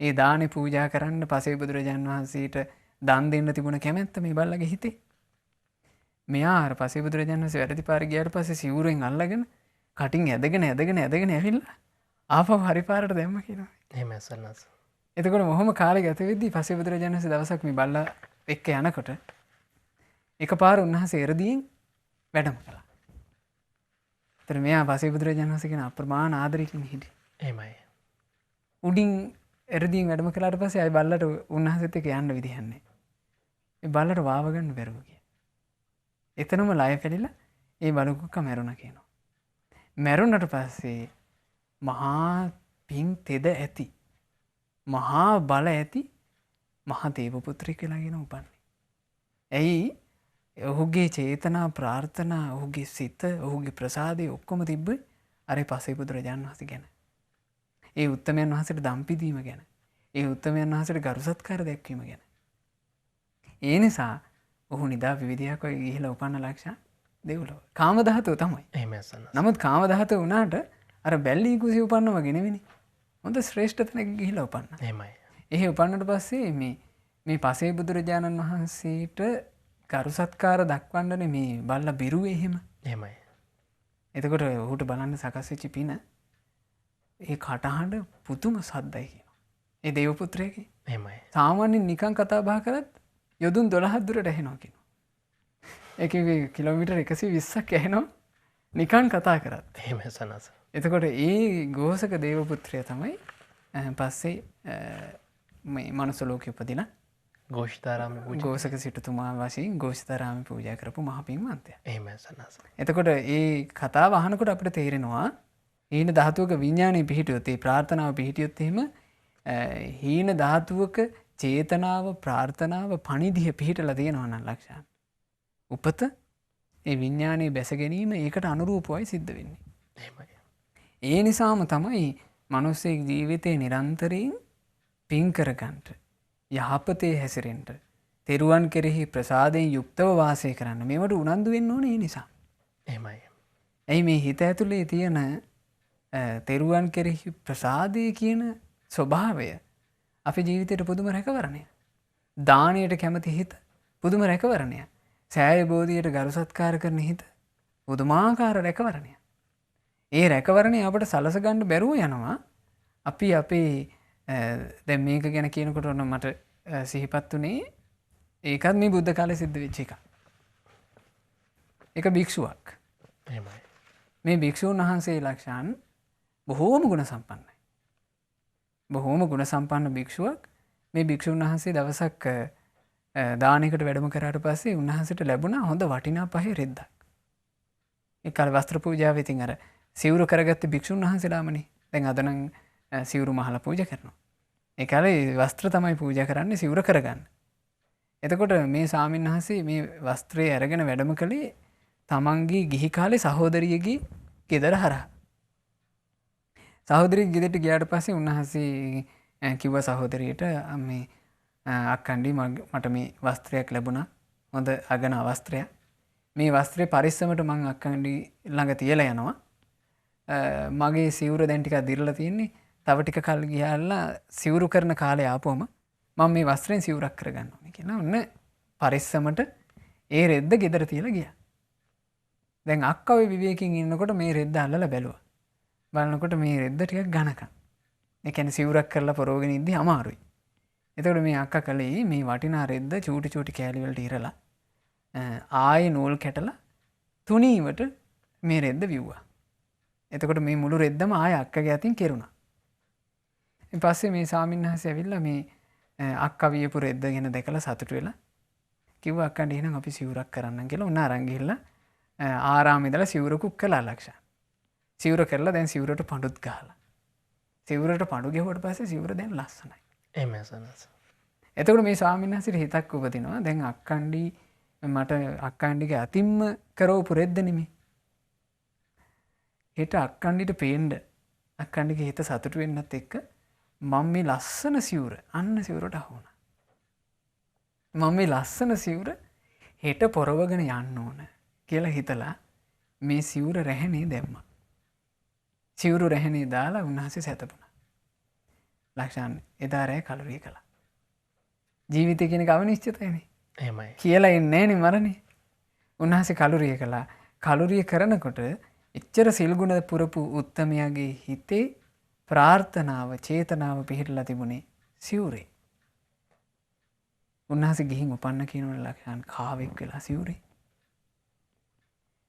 Speaker 2: ඒ දානේ පූජා කරන්න පසේ බුදුරජාණන් වහන්සේට දන් දෙන්න තිබුණ කැමැත්ත මේ බල්ලගේ හිතේ. මෙයා අර පසේ බුදුරජාණන් වහන්සේ වැඩි පාර ගියාට පස්සේ සිවුරෙන් අල්ලගෙන කටින් ඇදගෙන ඇවිල්ලා ආපහු හරි පාරට දැම්ම කියනවා.
Speaker 1: එහෙම සන්නස.
Speaker 2: එතකොට මොහොම කාලේ ගත වෙද්දී පස්සේ බුදුරජාණන් වහන්සේ දවසක් මේ බල්ලා එක්ක යනකොට එකපාර උන්වහන්සේ එරදීන් වැඩම කළා. ඒතර මෙයා පස්සේ බුදුරජාණන් වහන්සේ කියන අප්‍රමාණ ආදරයකින් හිටියේ.
Speaker 1: එහෙමයි.
Speaker 2: උඩින් එරදීන් වැඩම කළාට පස්සේ ආයි බල්ලට උන්වහන්සේත් එක්ක යන්න විදිහක් නැහැ. මේ බල්ලට වාව ගන්න බැරුව ගියා. එතනම ලය පෙළිලා ඒ බලුකුක්ක මැරුණා කියනවා. මැරුණට පස්සේ මහා පින් තෙද ඇති මහා බල ඇති මහා දේව පුත්‍රයෙක් වෙලාගෙන උපන්නේ. ඇයි ඔහුගේ චේතනා ප්‍රාර්ථනා ඔහුගේ සිත ඔහුගේ ප්‍රසාදය ඔක්කොම තිබ්බේ අර පසේ බුදුරජාණන් වහන්සේ ගැන. ඒ උත්තමයන් වහන්සේට දම් පිදීම ගැන. ඒ උත්තමයන් වහන්සේට ගරු සත්කාර දැක්වීම ගැන. ඒ නිසා ඔහු නිදා විවිධයක් ඔය ගිහිලා උපන්න ලක්ෂණ දෙව්ලොව. කාම ධාතුව තමයි.
Speaker 1: එහෙම සන්නස.
Speaker 2: නමුත් කාම ධාතුව වුණාට අර බැල්ලී කුසී උපන්නම ගෙනෙවිනේ. හොඳ ශ්‍රේෂ්ඨ තැනක ගිහිලා උපන්න.
Speaker 1: එහෙමයි.
Speaker 2: එහෙ උපන්නට පස්සේ මේ පසේ බුදුරජාණන් වහන්සේට ගරු සත්කාර දක්වන්නනේ මේ බල්ලා බිරුවේ එහෙම.
Speaker 1: එහෙමයි.
Speaker 2: එතකොට ඔහුට බලන්න සකස් වෙච්ච පින ඒ කටහඬ පුදුම සද්දයි කියනවා. ඒ දේව පුත්‍රයාගේ.
Speaker 1: එහෙමයි.
Speaker 2: සාමාන්‍යයෙන් නිකන් කතා බහ කරත් යොදුන් 12ක් දුරට ඇහෙනවා කියනවා. ඒකේ කිලෝමීටර් 120ක් ඇහෙනවා නිකන් කතා කරත්.
Speaker 1: එහෙම සන්නස.
Speaker 2: එතකොට ඒ ගෝසක දේව පුත්‍රයා තමයි පස්සේ මේ මනුස්ස ලෝකෙ උපදින
Speaker 1: ගෝෂිතාරාමේ පූජා.
Speaker 2: ගෝසක සිටුතුමා වශයෙන් ගෝෂිතාරාමේ පූජා කරපු මහ පින්වන්තයා.
Speaker 1: එහෙම සන්නස.
Speaker 2: එතකොට ඒ කතාව අහනකොට අපිට තේරෙනවා හීන ධාතුවක විඥානය පිහිටියොත් ඒ ප්‍රාර්ථනාව පිහිටියොත් එහෙම හීන ධාතුවක චේතනාව ප්‍රාර්ථනාව පණිදිය පිහිටලා තියෙනවා නම් ලක්ෂණ. උපත ඒ විඥානයේ බැස ගැනීම ඒකට අනුරූපවයි සිද්ධ වෙන්නේ.
Speaker 1: එහෙමයි.
Speaker 2: ඒ නිසාම තමයි මිනිස්සේ ජීවිතේ නිරන්තරයෙන් පින් කරගන්න යහපතේ හැසිරෙන්න තෙරුවන් කෙරෙහි ප්‍රසාදයෙන් යුක්තව වාසය කරන්න මේවට උනන්දු වෙන්න ඕනේ ඒ නිසා.
Speaker 1: එහෙමයි.
Speaker 2: ඇයි මේ හිත ඇතුලේ තියෙන තෙරුවන් කෙරෙහි ප්‍රසාදය කියන ස්වභාවය අපේ ජීවිතයට පුදුම රැකවරණය. දානයට කැමති හිත පුදුම රැකවරණය. සෑය බෝධියට ගරු සත්කාර කරන හිත පුදුමාකාර රැකවරණය. ඒ රැකවරණය අපට සලස ගන්න බැරුව යනවා. අපි අපේ දැන් මේක ගැන කියනකොට ඔන්න මට සිහිපත් උනේ ඒකත් මේ බුද්ධ කාලේ සිද්ධ වෙච්ච එකක්. එක භික්ෂුවක්.
Speaker 1: එහෙමයි.
Speaker 2: මේ භික්ෂූන් වහන්සේ ලක්ෂණ බොහෝම ගුණ සම්පන්නයි. බොහෝම ගුණ සම්පන්න භික්ෂුවක්. මේ භික්ෂූන් වහන්සේ දවසක් දානයකට වැඩම කරාට පස්සේ උන්වහන්සේට ලැබුණා හොඳ වටිනා පහේ රෙද්දක්. ඒ කාලේ වස්ත්‍ර පූජාවේ ඉතින් අර සිවුරු කරගත්ත භික්ෂුන් වහන්සේලාමනේ. දැන් අද නම් සිවුරු මහලා පූජා කරනවා. ඒ කාලේ වස්ත්‍ර තමයි පූජා කරන්නේ සිවුර කරගන්න. එතකොට මේ ස්වාමීන් වහන්සේ මේ වස්ත්‍රය අරගෙන වැඩම කළේ තමන්ගේ ගිහි කාලේ සහෝදරියගේ ගෙදර හරහා. සහෝදරිය ගෙදරට ගියාට පස්සේ උන්වහන්සේ කිව්වා සහෝදරියට මේ අක්කණ්ඩි මට මේ වස්ත්‍රයක් ලැබුණා. හොඳ අගන වස්ත්‍රයක්. මේ වස්ත්‍රේ පරිස්සමට මං අක්කණ්ඩි ළඟ තියලා යනවා. මගේ සිවුර දැන් ටිකක් දිරලා තියෙන්නේ. තව ටික කල් ගියාලා සිවුරු කරන කාලේ ආපුවම මම මේ වස්ත්‍රයෙන් සිවුරක් කරගන්න ඕනේ කියලා. ඔන්න පරිස්සමට ඒ රෙද්ද ගෙදර තියලා ගියා. දැන් අක්කා ওই විවේකයෙන් ඉන්නකොට මේ රෙද්ද අල්ලලා බැලුවා. බලනකොට මේ රෙද්ද ටිකක් ඝනකම්. ඒ කියන්නේ සිවුරක් කරලා පරෝගෙන ඉද්දි අමාරුයි. එතකොට මේ අක්කා කලේ මේ වටිනා රෙද්ද චූටි චූටි කෑලි වලට ඉරලා ආයේ නූල් කැටලා තුනීවට මේ රෙද්ද විව්වා. එතකොට මේ මුළු රෙද්දම ආයේ අක්කගේ අතින් කෙරුණා. ඊට පස්සේ මේ ස්වාමීන් වහන්සේ ඇවිල්ලා මේ අක්කා වියපු රෙද්ද ගැන දැකලා සතුටු වෙලා කිව්වා අක්කන්ට එහෙනම් අපි සිවුරක් කරන්නම් කියලා. උන්න අරන් ගිහිල්ලා ආරාමේ ඉඳලා සිවුරකුත් කළා ලක්ෂණ. සිවුර කරලා දැන් සිවුරට පඳුත් ගහලා. සිවුරට පඳු ගැහුවට පස්සේ සිවුර දැන් ලස්සනයි.
Speaker 1: එහෙම සන්නස.
Speaker 2: එතකොට මේ ස්වාමීන් වහන්සේට හිතක් උපදිනවා. දැන් අක්කන්ඩි මට අක්කන්ඩිගේ අතින්ම කරවපු රෙද්ද නෙමෙයි. හිත අක්කන්ඩිට පේන්න අක්කන්ඩිගේ හිත සතුටු වෙන්නත් එක්ක මම මේ ලස්සන සිවුර අන්න සිවුරට අහු වුණා. මම මේ ලස්සන සිවුර හෙට පොරවගෙන යන්න ඕන කියලා හිතලා මේ සිවුර රැහැනේ දැම්මා. සිවුරු රැහැනේ දාලා උන්වහන්සේ සැතපුණා. ලක්ෂණ එදා රැය කලුරිය කළා. ජීවිතය කියන එක අවිනිශ්චිතයිනේ.
Speaker 1: එහෙමයි.
Speaker 2: කියලා එන්නේ නෑනේ මරණේ. උන්වහන්සේ කලුරිය කළා. කලුරිය කරනකොට එච්චර සිල් ගුණ පුරපු උත්තමයාගේ හිතේ ප්‍රාර්ථනාව චේතනාව පිහිටලා තිබුණේ සිවුරේ. උන්වහන්සේ ගිහින් උපන්න කියනවනේ ලක්ෂණ කාවෙක් වෙලා සිවුරේ.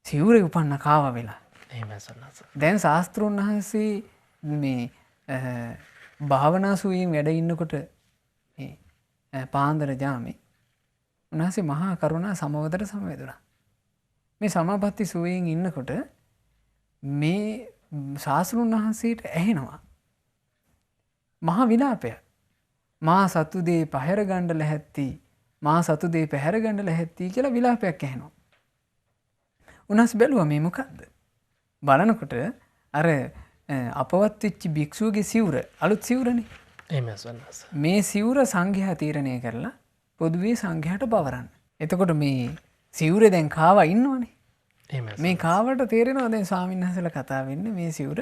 Speaker 2: සිවුරේ උපන්න කාව වෙලා.
Speaker 1: එහෙමයි සන්නස.
Speaker 2: දැන් ශාස්ත්‍රඥ වහන්සේ මේ භාවනා සුවයෙන් වැඩ ඉන්නකොට මේ පාන්දර ජාමේ උන්වහන්සේ මහා කරුණා සමවදට සමවැදුණා. මේ සමාපatti සුවයෙන් ඉන්නකොට මේ ශාස්ත්‍රඥ වහන්සේට ඇහෙනවා මහා විලාපය. මා සතු දේ පහැර ගන්න ලැහැත්ති මා සතු දේ පැහැර ගන්න ලැහැත්ති කියලා විලාපයක් ඇහෙනවා. උන්වහන්සේ බැලුවා මේ මොකද්ද? බලනකොට අර අපවත් වෙච්ච භික්ෂුවගේ සිවුර අලුත් සිවුරනේ.
Speaker 1: එහෙමයි සන්නස.
Speaker 2: මේ සිවුර සංඝයා තීරණය කරලා පොදුවේ සංඝයාට බවරන්න. එතකොට මේ සිවුරේ දැන් කාවා ඉන්නවනේ.
Speaker 1: එහෙමයි.
Speaker 2: මේ කාවට තේරෙනවා දැන් ස්වාමීන් වහන්සේලා කතා වෙන්නේ මේ සිවුර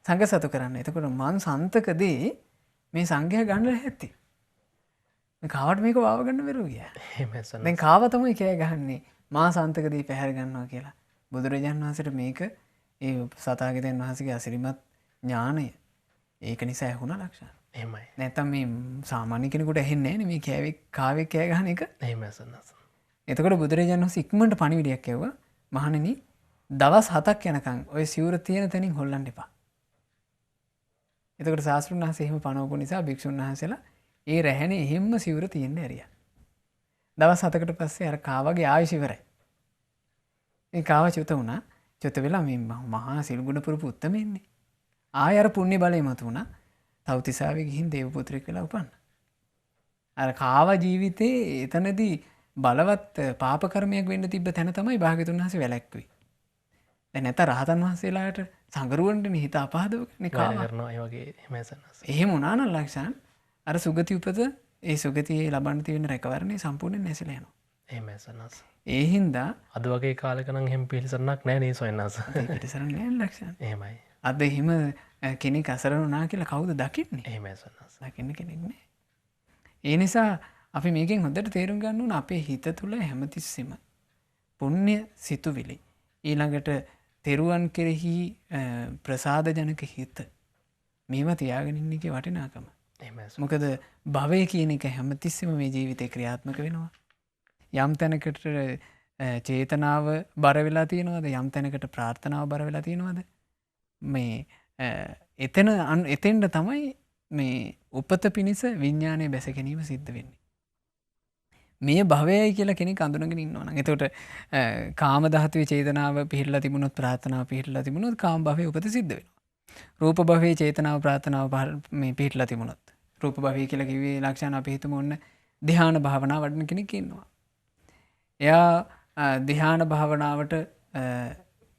Speaker 2: සංඝ සතු කරන්න. එතකොට මං සන්තකදී මේ සංඝයා ගන්න ලැහැත්ති. මේ කාවට මේක වාව ගන්න බැරුව ගියා.
Speaker 1: එහෙමයි සන්නස.
Speaker 2: දැන් කාව තමයි කෑ ගහන්නේ මා සන්තකදී පැහැර ගන්නවා කියලා. බුදුරජාණන් වහන්සේට මේක ඒ සතාගතයන් වහන්සේගේ අසිරිමත් ඥානය ඒක නිසා ඇහුණා ලක්ෂණ.
Speaker 1: එහෙමයි.
Speaker 2: නැත්තම් මේ සාමාන්‍ය කෙනෙකුට ඇහෙන්නේ නැහැ නේ මේ කාවේ කෑ ගහන එක.
Speaker 1: එහෙමයි සන්නස.
Speaker 2: එතකොට බුදුරජාණන් වහන්සේ ඉක්මනට පණිවිඩයක් ඇව්වා. මහණෙනි දවස් 7ක් යනකම් ඔය සිවුර තියෙන තැනින් හොල්ලන්න එපා. එතකොට ශාස්ත්‍රඥ වහන්සේ එහෙම පනවපු නිසා භික්ෂුන් වහන්සේලා ඒ රැහැනේ එහෙම්ම සිවුර තියෙන්න ඇරියා. දවස් 7කට පස්සේ අර කාවගේ ආයුෂ ඉවරයි. ඒ කාව චුත වුණා. චුත වෙලා මේ මහා සිල්ගුණ පුරුපු උත්තමෙන්නේ. ආය අර පුණ්‍ය බලය මත වුණා. තව්තිසාවේ ගිහින් දේව පුත්‍රයෙක් වෙලා උපන්න. අර කාව ජීවිතේ එතනදී බලවත් පාප කර්මයක් වෙන්න තිබ්බ තැන තමයි භාග්‍යතුන් වහන්සේ වැළැක්කුවේ. දැන් නැත රහතන් වහන්සේලාට සංගරුවන්ටනේ හිත අපහදවන්නේ කාව.
Speaker 1: කරනවා ඒ වගේ එහෙමයි සන්නස.
Speaker 2: එහෙම වුණා නම් ලක්ෂණ අර සුගති උපත ඒ සුගතියේ ලබන්න තියෙන රැකවරණේ සම්පූර්ණයෙන් නැසලා යනවා.
Speaker 1: එහෙමයි සන්නස.
Speaker 2: ඒ හින්දා
Speaker 1: අද වගේ කාලෙක නම් එහෙම පිළිසරණක් නැහැ නේ සොයන්නස.
Speaker 2: ඒ පිටසරණ නෑ ලක්ෂණ.
Speaker 1: එහෙමයි.
Speaker 2: අද එහෙම කෙනෙක් අසරණ වුණා කියලා කවුද දකින්නේ?
Speaker 1: එහෙමයි සන්නස.
Speaker 2: දකින්න කෙනෙක් නෑ. ඒ නිසා අපි මේකෙන් හොඳට තේරුම් ගන්න ඕන අපේ හිත තුළ හැමතිස්සෙම පුණ්‍ය සිතුවිලි ඊළඟට තෙරුවන් කෙරෙහි ප්‍රසාද ජනක හිත මේවා තියාගෙන ඉන්න එකේ වටිනාකම.
Speaker 1: එහෙමයි.
Speaker 2: මොකද භවය කියන එක හැමතිස්සෙම මේ ජීවිතේ ක්‍රියාත්මක වෙනවා. යම් තැනකට චේතනාව බර වෙලා තියෙනවද? යම් තැනකට ප්‍රාර්ථනාව බර වෙලා තියෙනවද? මේ එතෙන්ට තමයි මේ උපත පිණිස විඥානයේ බැස ගැනීම සිද්ධ වෙන්නේ. මේ භවයයි කියලා කෙනෙක් අඳුනගෙන ඉන්නවා නම් එතකොට කාම ධාතුවේ චේතනාව පිහිටලා තිබුණොත් ප්‍රාර්ථනාව පිහිටලා තිබුණොත් කාම භවයේ උපත සිද්ධ වෙනවා. රූප භවයේ චේතනාව ප්‍රාර්ථනාව මේ පිහිටලා තිබුණොත් රූප භවය කියලා කිව්වේ ලක්ෂණ අපි හිතමු ඔන්න ධ්‍යාන භාවනාව වඩන කෙනෙක් ඉන්නවා. එයා ධ්‍යාන භාවනාවට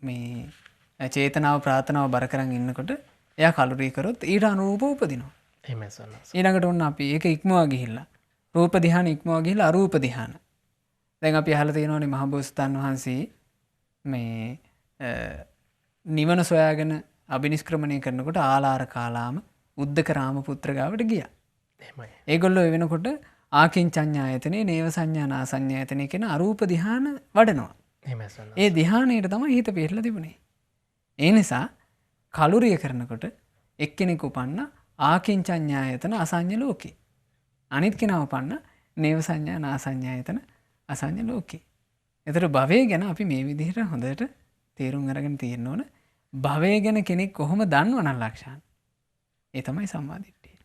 Speaker 2: මේ චේතනාව ප්‍රාර්ථනාව බර කරන් ඉන්නකොට එයා කලුරී කරොත් ඊට අනුරූපව උපදිනවා.
Speaker 1: එහෙමයි සන්නස.
Speaker 2: ඊළඟට ඔන්න අපි ඒක ඉක්මවා ගිහිල්ලා රූප ධ්‍යාන ඉක්මවා ගිහිල්ලා අරූප ධ්‍යාන. දැන් අපි අහලා තියෙනවානේ මහබෝසතාණන් වහන්සේ මේ නිවන සොයාගෙන අබිනිෂ්ක්‍රමණය කරනකොට ආලාර කාලාම උද්දක රාමපුත්‍ර ගාවට ගියා.
Speaker 1: එහෙමයි.
Speaker 2: ඒගොල්ලෝ වෙනකොට ආකින්චඤ්ඤායතනේ නේව සංඥා නාසඤ්ඤායතනේ කියන අරූප ධ්‍යාන වඩනවා.
Speaker 1: එහෙමයි සන්නස.
Speaker 2: ඒ ධ්‍යානයට තමයි හිත පිටලා තිබුණේ. ඒ නිසා කලුරිය කරනකොට එක්කෙනෙක් උපන්න ආකින්චඤ්ඤායතන අසඤ්ඤ ලෝකේ. අනිත් කෙනා උපන්න නේව සංඥා නාසඤ්ඤායතන අසඤ්ඤ ලෝකේ. ඒතර භවය ගැන අපි මේ විදිහට හොඳට තේරුම් අරගෙන තියෙන්න ඕන. භවය ගැන කෙනෙක් කොහොම දන්නවනම් ලක්ෂණ. ඒ තමයි සම්මාදිට්ඨිය.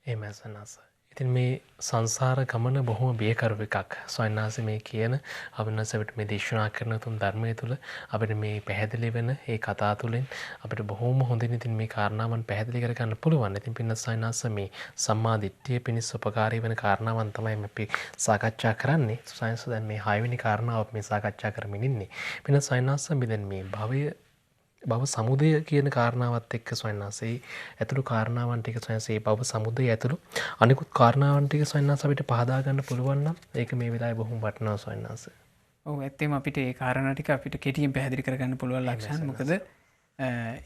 Speaker 1: එහෙමයි සන්නස. ඉතින් මේ සංසාර ගමන බොහොම බියකරු එකක්. සොයන්නාස මේ කියන අවිනසවට මේ දේශනා කරන තුන් ධර්මයේ තුල අපිට මේ පැහැදිලි වෙන ඒ කතා තුලින් අපිට බොහොම හොඳින් ඉතින් මේ කාරණාවන් පැහැදිලි කරගන්න පුළුවන්. ඉතින් පින්න සොයන්නාස මේ සම්මා දිට්ඨිය පිණිස උපකාරී වෙන කාරණාවන් තමයි අපි සාකච්ඡා කරන්නේ. සොයන්ස දැන් මේ 6 වෙනි කාරණාව මේ සාකච්ඡා කරමින් ඉන්නේ. පින්න සොයන්නාස මෙතන මේ භව සමුදය කියන කාරණාවත් එක්ක සොයන්නාසේ ඇතුළු කාරණාවන් ටික සොයන්සේ භව සමුදය ඇතුළු අනිකුත් කාරණාවන් ටික සොයන්නාස අපිට පහදා ගන්න පුළුවන් නම් ඒක මේ වෙලාවේ බොහොම වටිනවා සොයන්නාස.
Speaker 2: ඔව් ඇත්තම අපිට ඒ කාරණා ටික අපිට කෙටියෙන් පැහැදිලි කරගන්න පුළුවන් ලක්ෂණ. මොකද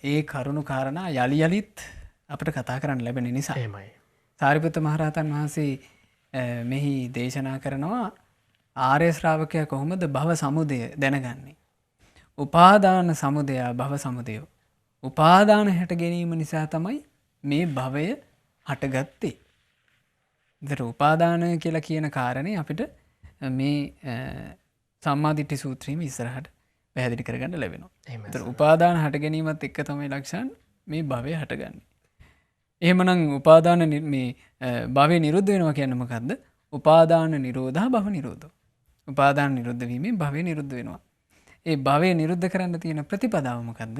Speaker 2: ඒ කරුණු කාරණා යලි යලිත් අපිට කතා කරන්න ලැබෙන නිසා.
Speaker 1: එහෙමයි.
Speaker 2: සාරිපුත්ත මහරහතන් වහන්සේ මෙහි දේශනා කරනවා ආර්ය ශ්‍රාවකයා කොහොමද භව සමුදය දැනගන්නේ? උපාදාන සමුදය භව සමුදය. උපාදාන හැට ගැනීම නිසා තමයි මේ භවය හටගත්තේ. ඒතර උපාදානය කියලා කියන කාරණේ අපිට මේ සම්මාදිට්ඨි සූත්‍රයේම ඉස්සරහට පැහැදිලි කරගන්න ලැබෙනවා. ඒතර උපාදාන හට ගැනීමත් එක්ක තමයි ලක්ෂණ මේ භවය හටගන්නේ. එහෙමනම් උපාදාන මේ භවය නිරුද්ධ වෙනවා කියන්නේ මොකද්ද? උපාදාන නිරෝධා භව නිරෝධෝ. උපාදාන නිරුද්ධ වීමෙන් භවය නිරුද්ධ වෙනවා. ඒ භවය නිරුද්ධ කරන්න තියෙන ප්‍රතිපදාව මොකද්ද?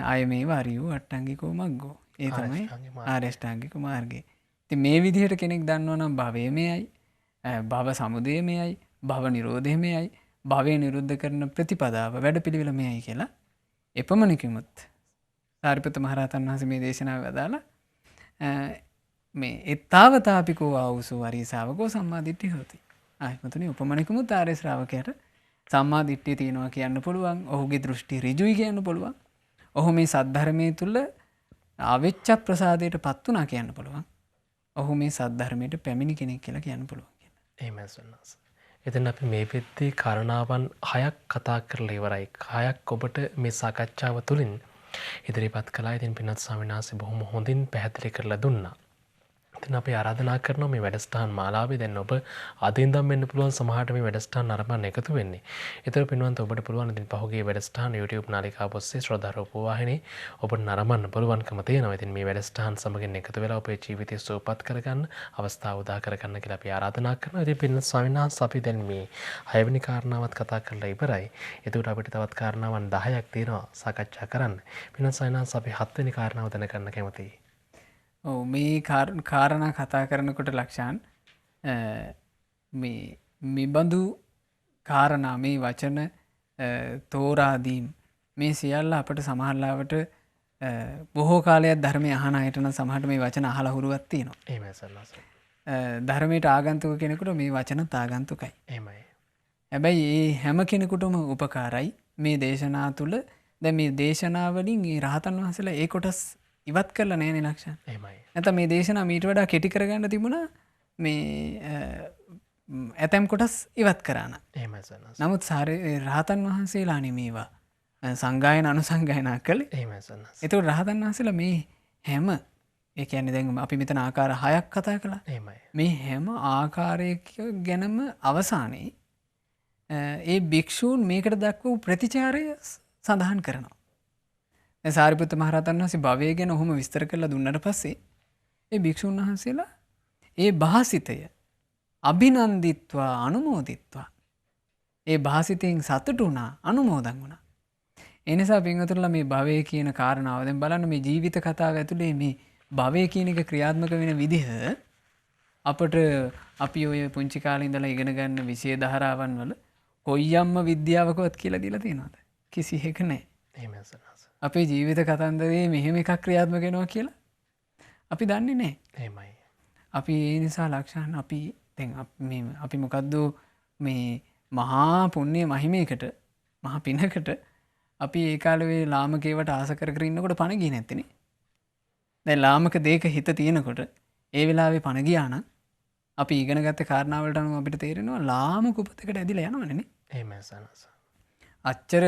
Speaker 2: ආයමේව අරියෝ අට්ටංගිකෝ මග්ගෝ. ඒ තමයි ආර්ය අෂ්ටාංගික මාර්ගය. ඉතින් මේ විදිහට කෙනෙක් දන්නවා නම් භවය මෙයයි, භව සමුදය මෙයයි, භව නිරෝධය මෙයයි, භවය නිරුද්ධ කරන ප්‍රතිපදාව වැඩපිළිවෙල මෙයයි කියලා එපමණකින්වත් සාරිපුත්ත මහරහතන් වහන්සේ මේ දේශනාව වදාලා මේ එත්තාවතාපිකෝ ආවුසෝ ආර්ය ශාවකෝ සම්මාදිට්ඨි හොති. ආයතනෙ උපමණිකමුත් ආර්ය ශ්‍රාවකයාට සම්මාදිට්ඨිය තියෙනවා කියන්න පුළුවන්. ඔහුගේ දෘෂ්ටි ඍජුයි කියන්න පුළුවන්. ඔහු මේ සද්ධර්මයේ තුල ආවෙච්ච ප්‍රසාදයටපත් වුණා කියන්න පුළුවන්. ඔහු මේ සද්ධර්මයට පැමිණි කෙනෙක් කියලා කියන්න පුළුවන් කියලා.
Speaker 1: එහෙමයි සන්නස. එතන අපි මේ වෙද්දී කාරණාවන් 6ක් කතා කරලා ඉවරයි. 6ක් ඔබට මේ සාකච්ඡාව තුළින් ඉදිරිපත් කළා. ඉතින් පින්වත් ස්වාමීන් වහන්සේ බොහොම හොඳින් පැහැදිලි කරලා දුන්නා. ඉතින් අපි ආරාධනා කරනවා මේ වැඩසටහන් මාලාවේ දැන් ඔබ අද ඉඳන් වෙන්න පුළුවන් සමහරට මේ වැඩසටහන් අරඹන්න එකතු වෙන්නේ. ඒතර පින්වත් ඔබට පුළුවන් ඉතින් පහුගිය වැඩසටහන් YouTube නාලිකාව ඔස්සේ ශ්‍රද්ධා රූපවාහිනී ඔබට නරඹන්න පුළුවන්කම තියෙනවා. ඉතින් මේ වැඩසටහන් සමගින් එකතු වෙලා ඔබේ ජීවිතය සුවපත් කරගන්න අවස්ථාව උදා කරගන්න කියලා අපි ආරාධනා කරනවා. ඉතින් පින්වත් ස්වාමීන් වහන්සේ අපි දැන් මේ 6 වෙනි කාරණාවත් කතා කරලා ඉවරයි. ඒකට අපිට තවත් කාරණාවන් 10ක් තියෙනවා සාකච්ඡා කරන්න. පින්වත් ස්වාමීන් වහන්සේ අපි 7 වෙනි කාරණාව දැනගන්න කැමතියි.
Speaker 2: මේ කාරණා කතා කරනකොට ලක්ෂාන් මේ මිබඳු කාරණා මේ වචන තෝරාදීම් මේ සියල්ල අපට සමහරලාවට බොහෝ කාලයක් ධර්මය අහන අයට නම් සමහරට මේ වචන අහලා හුරුවක් තියෙනවා.
Speaker 1: එහෙමයි සල්ලාස.
Speaker 2: ධර්මයට ආගන්තුක කෙනෙකුට මේ වචන තාගන්තුකයි.
Speaker 1: එහෙමයි.
Speaker 2: හැබැයි මේ හැම කෙනෙකුටම උපකාරයි මේ දේශනා තුල. දැන් මේ දේශනාවලින් මේ රහතන් වහන්සේලා ඒ කොටස් ඉවත් කරලා නැහැ නේ ලක්ෂණ.
Speaker 1: එහෙමයි.
Speaker 2: නැත්නම් මේ දේශනාව මීට වඩා කෙටි කරගන්න තිබුණා මේ ඇතැම් කොටස් ඉවත් කරා නම්.
Speaker 1: එහෙමයි සන්නස.
Speaker 2: නමුත් රහතන් වහන්සේලා නෙමේවා සංගායන අනුසංගායනා කළේ.
Speaker 1: එහෙමයි සන්නස.
Speaker 2: ඒතකොට රහතන් වහන්සේලා මේ හැම ඒ කියන්නේ දැන් අපි මෙතන ආකාර 6ක් කතා කළා.
Speaker 1: එහෙමයි.
Speaker 2: මේ හැම ආකාරයක ගැනම අවසානයේ ඒ භික්ෂූන් මේකට දක්වපු ප්‍රතිචාරය සඳහන් කරනවා. දැන් සාරිපුත්ත මහරහතන් වහන්සේ භවය ගැන ඔහොම විස්තර කරලා දුන්නාට පස්සේ ඒ භික්ෂුන් වහන්සේලා ඒ භාසිතය අභිනන්දිත්වා අනුමෝදිත්වා ඒ භාසිතයෙන් සතුටු වුණා අනුමෝදන් වුණා. ඒ නිසා පින්වතුන්ලා මේ භවය කියන කාරණාව දැන් බලන්න මේ ජීවිත කතාව ඇතුලේ මේ භවය කියන එක ක්‍රියාත්මක වෙන විදිහ අපට අපි ඔය පුංචි කාලේ ඉඳලා ඉගෙන ගන්න විෂය ධාරාවන් වල කොයියම්ම විද්‍යාවකවත් කියලා දීලා තියෙනවද? කිසි එකක නැහැ.
Speaker 1: එහෙමයි සන්නස.
Speaker 2: අපේ ජීවිත කතන්දරේ මෙහෙම එකක් ක්‍රියාත්මක වෙනවා කියලා අපි දන්නේ නැහැ.
Speaker 1: එහෙමයි.
Speaker 2: අපි ඒ නිසා ලක්ෂණ අපි දැන් අපි මොකද්ද මේ මහා පුණ්‍ය මහිමයකට මහා පිනකට අපි ඒ කාලේ ලාමකේවට ආස කර කර ඉන්නකොට පණ ගියේ නැත්තේනේ. දැන් ලාමක දෙයක හිත තියෙනකොට ඒ වෙලාවේ පණ ගියා නම් අපි ඉගෙනගත්ත කාරණාවලට අනුව අපිට තේරෙනවා ලාමක උපතකට ඇදිලා යනවනේ නේ.
Speaker 1: එහෙමයි සන්නස.
Speaker 2: අච්චර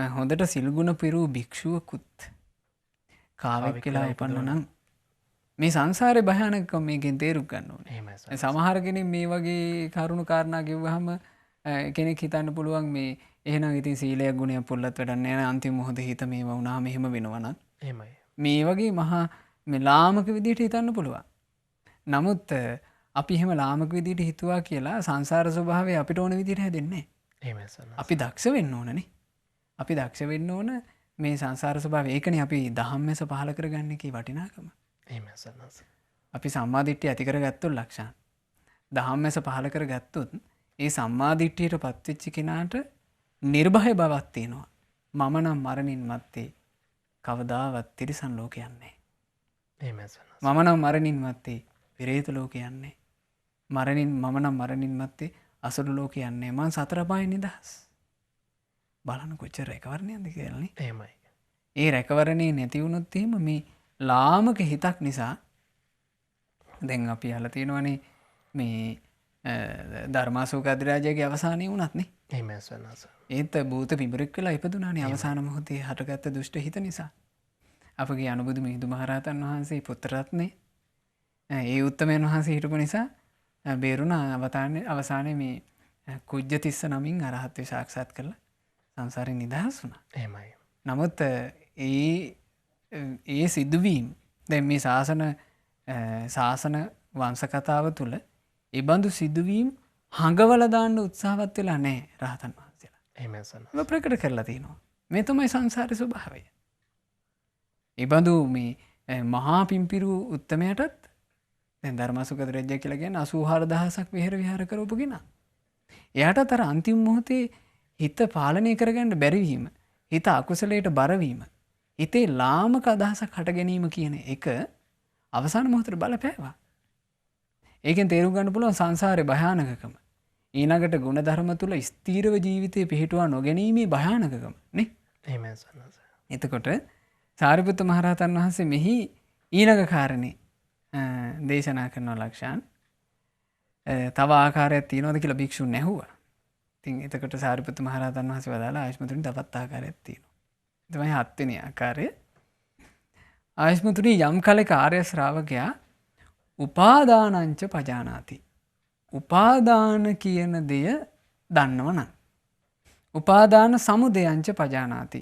Speaker 2: හොඳට සිල්ගුණ පිරූ භික්ෂුවකුත් කාවෙක් වෙලා උපන්නා නම් මේ සංසාරේ භයානකකම මේකෙන් තේරුම් ගන්න ඕනේ.
Speaker 1: එහෙමයි සන්නස.
Speaker 2: සමහර කෙනෙක් මේ වගේ කරුණු කාරණා කිව්වහම කෙනෙක් හිතන්න පුළුවන් මේ එහෙනම් ඉතින් සීලයක් ගුණයක් පුල්ලත් වැඩක් නැහැ අන්තිම මොහොතේ හිත මේව වුණාම එහෙම වෙනවා නම්
Speaker 1: එහෙමයි.
Speaker 2: මේ වගේ මහා මේ ලාමක විදිහට හිතන්න පුළුවන්. නමුත් අපි එහෙම ලාමක විදිහට හිතුවා කියලා සංසාර ස්වභාවය අපිට ඕන විදිහට හැදෙන්නේ නැහැ.
Speaker 1: එහෙමයි සන්නස.
Speaker 2: අපි දක්ෂ වෙන්න ඕනනේ. අපි දක්ෂ වෙන්න ඕන මේ සංසාර ස්වභාවය. ඒකනේ අපි ධම්මස පහල කරගන්න එකේ වටිනාකම.
Speaker 1: එහෙමයි සන්නස.
Speaker 2: අපි සම්මාදිට්ඨිය ඇති කරගත්තොත් ලක්ෂණ. ධම්මස පහල කරගත්තොත් ඒ සම්මාදිට්ඨියටපත් වෙච්ච කෙනාට නිර්භය බවක් තියෙනවා. මම නම් මරණින් මත්තේ කවදාවත් තිරිසන් ලෝකේ යන්නේ නැහැ.
Speaker 1: එහෙමයි සන්නස.
Speaker 2: මම නම් මරණින් මත්තේ පෙරේත ලෝකේ යන්නේ නැහැ. මම නම් මරණින් මත්තේ අසුරු ලෝකේ යන්නේ නැහැ. මං සතර පායෙන් නිදහස්. බලන්න කොච්චර රැකවරණයක්ද කියලා නේ.
Speaker 1: එහෙමයි.
Speaker 2: ඒ රැකවරණේ නැති වුණොත් එහෙම මේ ලාමක හිතක් නිසා දැන් අපි අහලා තියෙනවනේ මේ ධර්මාශෝක අධිරාජයාගේ අවසානයේ වුණත් නේ.
Speaker 1: එහෙමයි සන්නස.
Speaker 2: ඒත් භූත පිඹුරෙක් වෙලා ඉපදුනානේ අවසාන මොහොතේ හටගත්ත දුෂ්ට හිත නිසා. අපගේ අනුබුදු මිහිඳු මහරහතන් වහන්සේ පුත්‍රරත්නේ ඒ උත්තමයන් වහන්සේ හිටපු නිසා බේරුණ අවසානයේ මේ කුජ්ජතිස්ස නමින් අරහත්ත්වය සාක්ෂාත් කරලා සංසාරයෙන් නිදහස් වුණා.
Speaker 1: එහෙමයි.
Speaker 2: නමුත් ඒ සිදුවීම් දැන් මේ ශාසන වංශ කතාව තුළ ඒ බඳු සිදුවීම් හඟවලා දාන්න උත්සාහවත් වෙලා නැහැ රහතන් වහන්සේලා.
Speaker 1: එහෙමයි සන්නස.
Speaker 2: ඒක ප්‍රකට කරලා තිනවා. මේ තමයි සංසාරේ ස්වභාවය. ඒ බඳු මේ මහා පිම්පිරු උත්තමයටත් දැන් ධර්මසුඛ රජ්‍ය කියලා කියන්නේ 84000ක් විහෙර විහාර කරවපු කෙනා. එයාටත් අර අන්තිම මොහොතේ හිත පාලනය කරගන්න බැරි වීම, හිත අකුසලයට බර වීම, හිතේ ලාමක අදහසක් හට ගැනීම කියන එක අවසාන මොහොතේ බලපෑවා. ඒකෙන් තේරුම් ගන්න පුළුවන් සංසාරේ භයානකකම. ඊළඟට ගුණධර්ම තුල ස්ථීරව ජීවිතේ පිහිටුවා නොගැනීමේ භයානකකම නේ.
Speaker 1: එහෙමයි සන්නස.
Speaker 2: එතකොට සාරිපුත්ත මහරහතන් වහන්සේ මෙහි ඊළඟ කාරණේ දේශනා කරන ලක්ෂණ තව ආකාරයක් තියෙනවද කියලා භික්ෂුන් ඇහුවා. ඉතින් එතකොට සාරිපුත්ත මහරහතන් වහන්සේ වදාලා ආයෂ්මතුනි තවත් ආකාරයක් තියෙනවා. ඒ තමයි 7 වෙනි ආකාරය. ආයෂ්මතුනි යම් කලක ආර්ය ශ්‍රාවකයා උපාදානංච පජානාති. උපාදාන කියන දෙය දන්නවනම්. උපාදාන සමුදයංච පජානාති.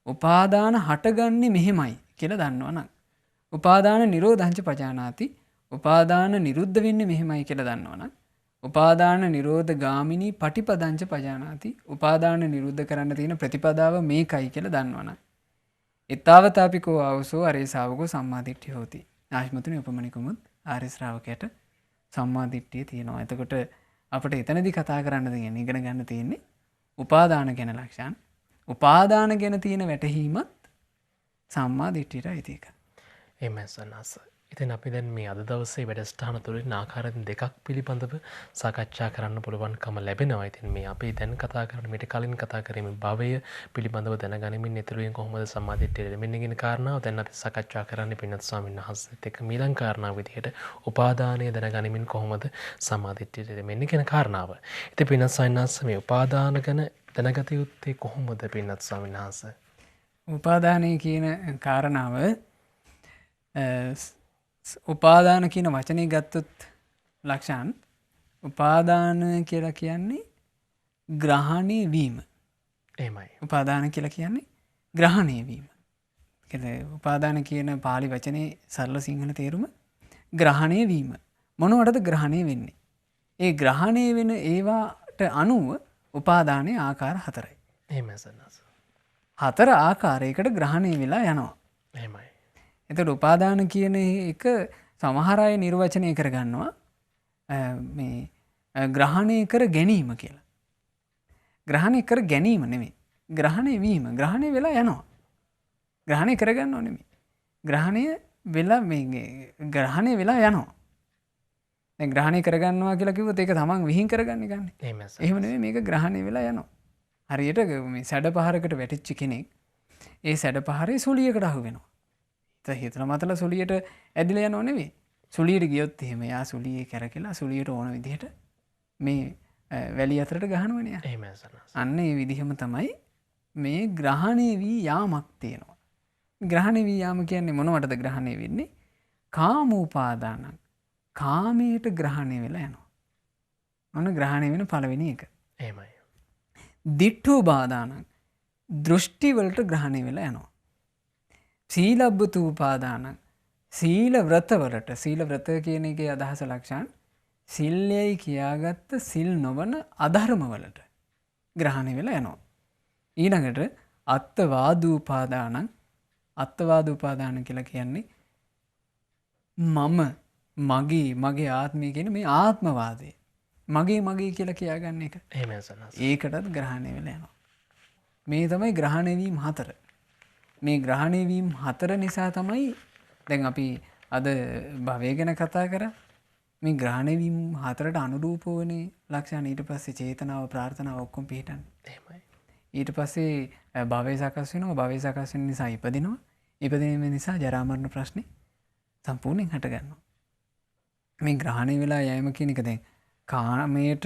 Speaker 2: උපාදාන හටගන්නේ මෙහෙමයි කියලා දන්නවනම්. උපාදාන නිරෝධංච පජානාති. උපාදාන නිරුද්ධ වෙන්නේ මෙහෙමයි කියලා දන්නවනම්. උපාදාන නිරෝධ ගාමිනී පටිපදංච පජානාති. උපාදාන නිරුද්ධ කරන්න තියෙන ප්‍රතිපදාව මේකයි කියලා දන්නවනම්. ඊතාවතාපිකෝ ආවසෝ අරේ ශාවකෝ සම්මාදිට්ඨිය හොති. ආශ්මතුනි උපමනිකමුත් ආර්ය ශ්‍රාවකයට සම්මාදිට්ඨිය තියෙනවා. එතකොට අපිට එතනදී කතා කරන්න තියෙන්නේ ඉගෙන ගන්න තියෙන්නේ උපාදාන ගැන ලක්ෂණ. උපාදාන ගැන තියෙන වැටහීමත් සම්මාදිට්ඨියට අයිති එක.
Speaker 1: එහෙමයි සන්නස. ඉතින් අපි දැන් මේ අද දවසේ වැඩසටහන තුළින් ආකාරයෙන් දෙකක් පිළිබඳව සාකච්ඡා කරන්න පුළුවන්කම ලැබෙනවා. ඉතින් මේ අපි දැන් කතා කරන මේට කලින් කතා කරේ භවය පිළිබඳව දැනගනිමින් ඉතුරුයෙන් කොහොමද සම්මාදිට්ඨිය ලැබෙන්නේ කියන කාරණාව දැන් අපි සාකච්ඡා කරන්නේ පින්වත් ස්වාමීන් වහන්සේත් එක්ක මීළඟ කාරණාව විදිහට උපාදානය දැනගනිමින් කොහොමද සම්මාදිට්ඨිය ලැබෙන්නේ කියන කාරණාව. ඉතින් පින්වත් ස්වාමීන් වහන්සේ මේ උපාදාන ගැන දැනගත යුත්තේ කොහොමද පින්වත් ස්වාමීන් වහන්සේ?
Speaker 2: උපාදානය කියන කාරණාව උපාදාන කියන වචනේ ගත්තොත් ලක්ෂණ උපාදාන කියලා කියන්නේ ග්‍රහණය වීම.
Speaker 1: එහෙමයි.
Speaker 2: උපාදාන කියලා කියන්නේ ග්‍රහණය වීම. උපාදාන කියන පාලි වචනේ සරල සිංහල තේරුම ග්‍රහණය වීම. මොනවටද ග්‍රහණය වෙන්නේ? ඒ ග්‍රහණය වෙන ඒවාට අනුව උපාදානයේ ආකාර 4යි.
Speaker 1: එහෙමයි සන්නස.
Speaker 2: 4 ආකාරයකට ග්‍රහණය වෙලා යනවා.
Speaker 1: එහෙමයි.
Speaker 2: එතකොට උපාදාන කියන එක සමහර අය නිර්වචනය කරගන්නවා මේ ග්‍රහණය කර ගැනීම කියලා. ග්‍රහණය කර ගැනීම නෙමෙයි. ග්‍රහණය වීම. ග්‍රහණය වෙලා යනවා. ග්‍රහණය කරගන්නව නෙමෙයි. ග්‍රහණය වෙලා මේ ග්‍රහණය වෙලා යනවා. දැන් ග්‍රහණය කරගන්නවා කියලා කිව්වොත් ඒක තමන් විහිං කරගන්නේ ගන්න. එහෙම නෙමෙයි මේක ග්‍රහණය වෙලා යනවා. හරියට මේ සැඩ පහරකට වැටිච්ච කෙනෙක් ඒ සැඩ පහරේ සුලියකට අහු වෙනවා. හිතන මතල සුලියට ඇදිලා යනව නෙවෙයි. සුලියට ගියොත් එහෙම යා සුලියේ කැරකිලා සුලියට ඕන විදිහට මේ වැලි අතරට ගහනවනේ යා.
Speaker 1: එහෙමයි සන්නස.
Speaker 2: අන්න ඒ විදිහම තමයි මේ ග්‍රහණය වී යාමක් තියෙනවා. ග්‍රහණය වී යාම කියන්නේ මොනවටද ග්‍රහණය වෙන්නේ? කාමෝපාදානං. කාමයට ග්‍රහණය වෙලා යනවා. මොන ග්‍රහණය වෙන පළවෙනි එක.
Speaker 1: එහෙමයි.
Speaker 2: දිට්ඨෝපාදානං. දෘෂ්ටි වලට ග්‍රහණය වෙලා යනවා. සීලබ්බතු උපාදානං. සීල ව්‍රතවලට සීල ව්‍රත කියන එකේ අදහස ලක්ෂණ සිල්යයි කියාගත්ත සිල් නොවන අධර්මවලට ග්‍රහණය වෙලා යනවා. ඊළඟට අත්වාදූපාදානං. අත්වාදූපාදාන කියලා කියන්නේ මගේ ආත්මය කියන මේ ආත්මවාදය. මගේ කියලා කියාගන්න එක.
Speaker 1: එහෙමයි සන්නස.
Speaker 2: ඒකටත් ග්‍රහණය වෙලා යනවා. මේ තමයි ග්‍රහණය වීම 4. මේ ග්‍රහණය වීම 4 නිසා තමයි දැන් අපි අද භවය ගැන කතා කරා. මේ ග්‍රහණය වීම 4ට අනුරූපවනේ ලක්ෂණ ඊට පස්සේ චේතනාව ප්‍රාර්ථනාව ඔක්කොම පිටින්.
Speaker 1: එහෙමයි.
Speaker 2: ඊට පස්සේ භවය සකස් වෙනවා. භවය සකස් වෙන නිසා ඉපදිනවා. ඉපදීම නිසා ජරා මරණ ප්‍රශ්නේ සම්පූර්ණයෙන් හට ගන්නවා. මේ ග්‍රහණය වෙලා යෑම කියන එක දැන් කාමයට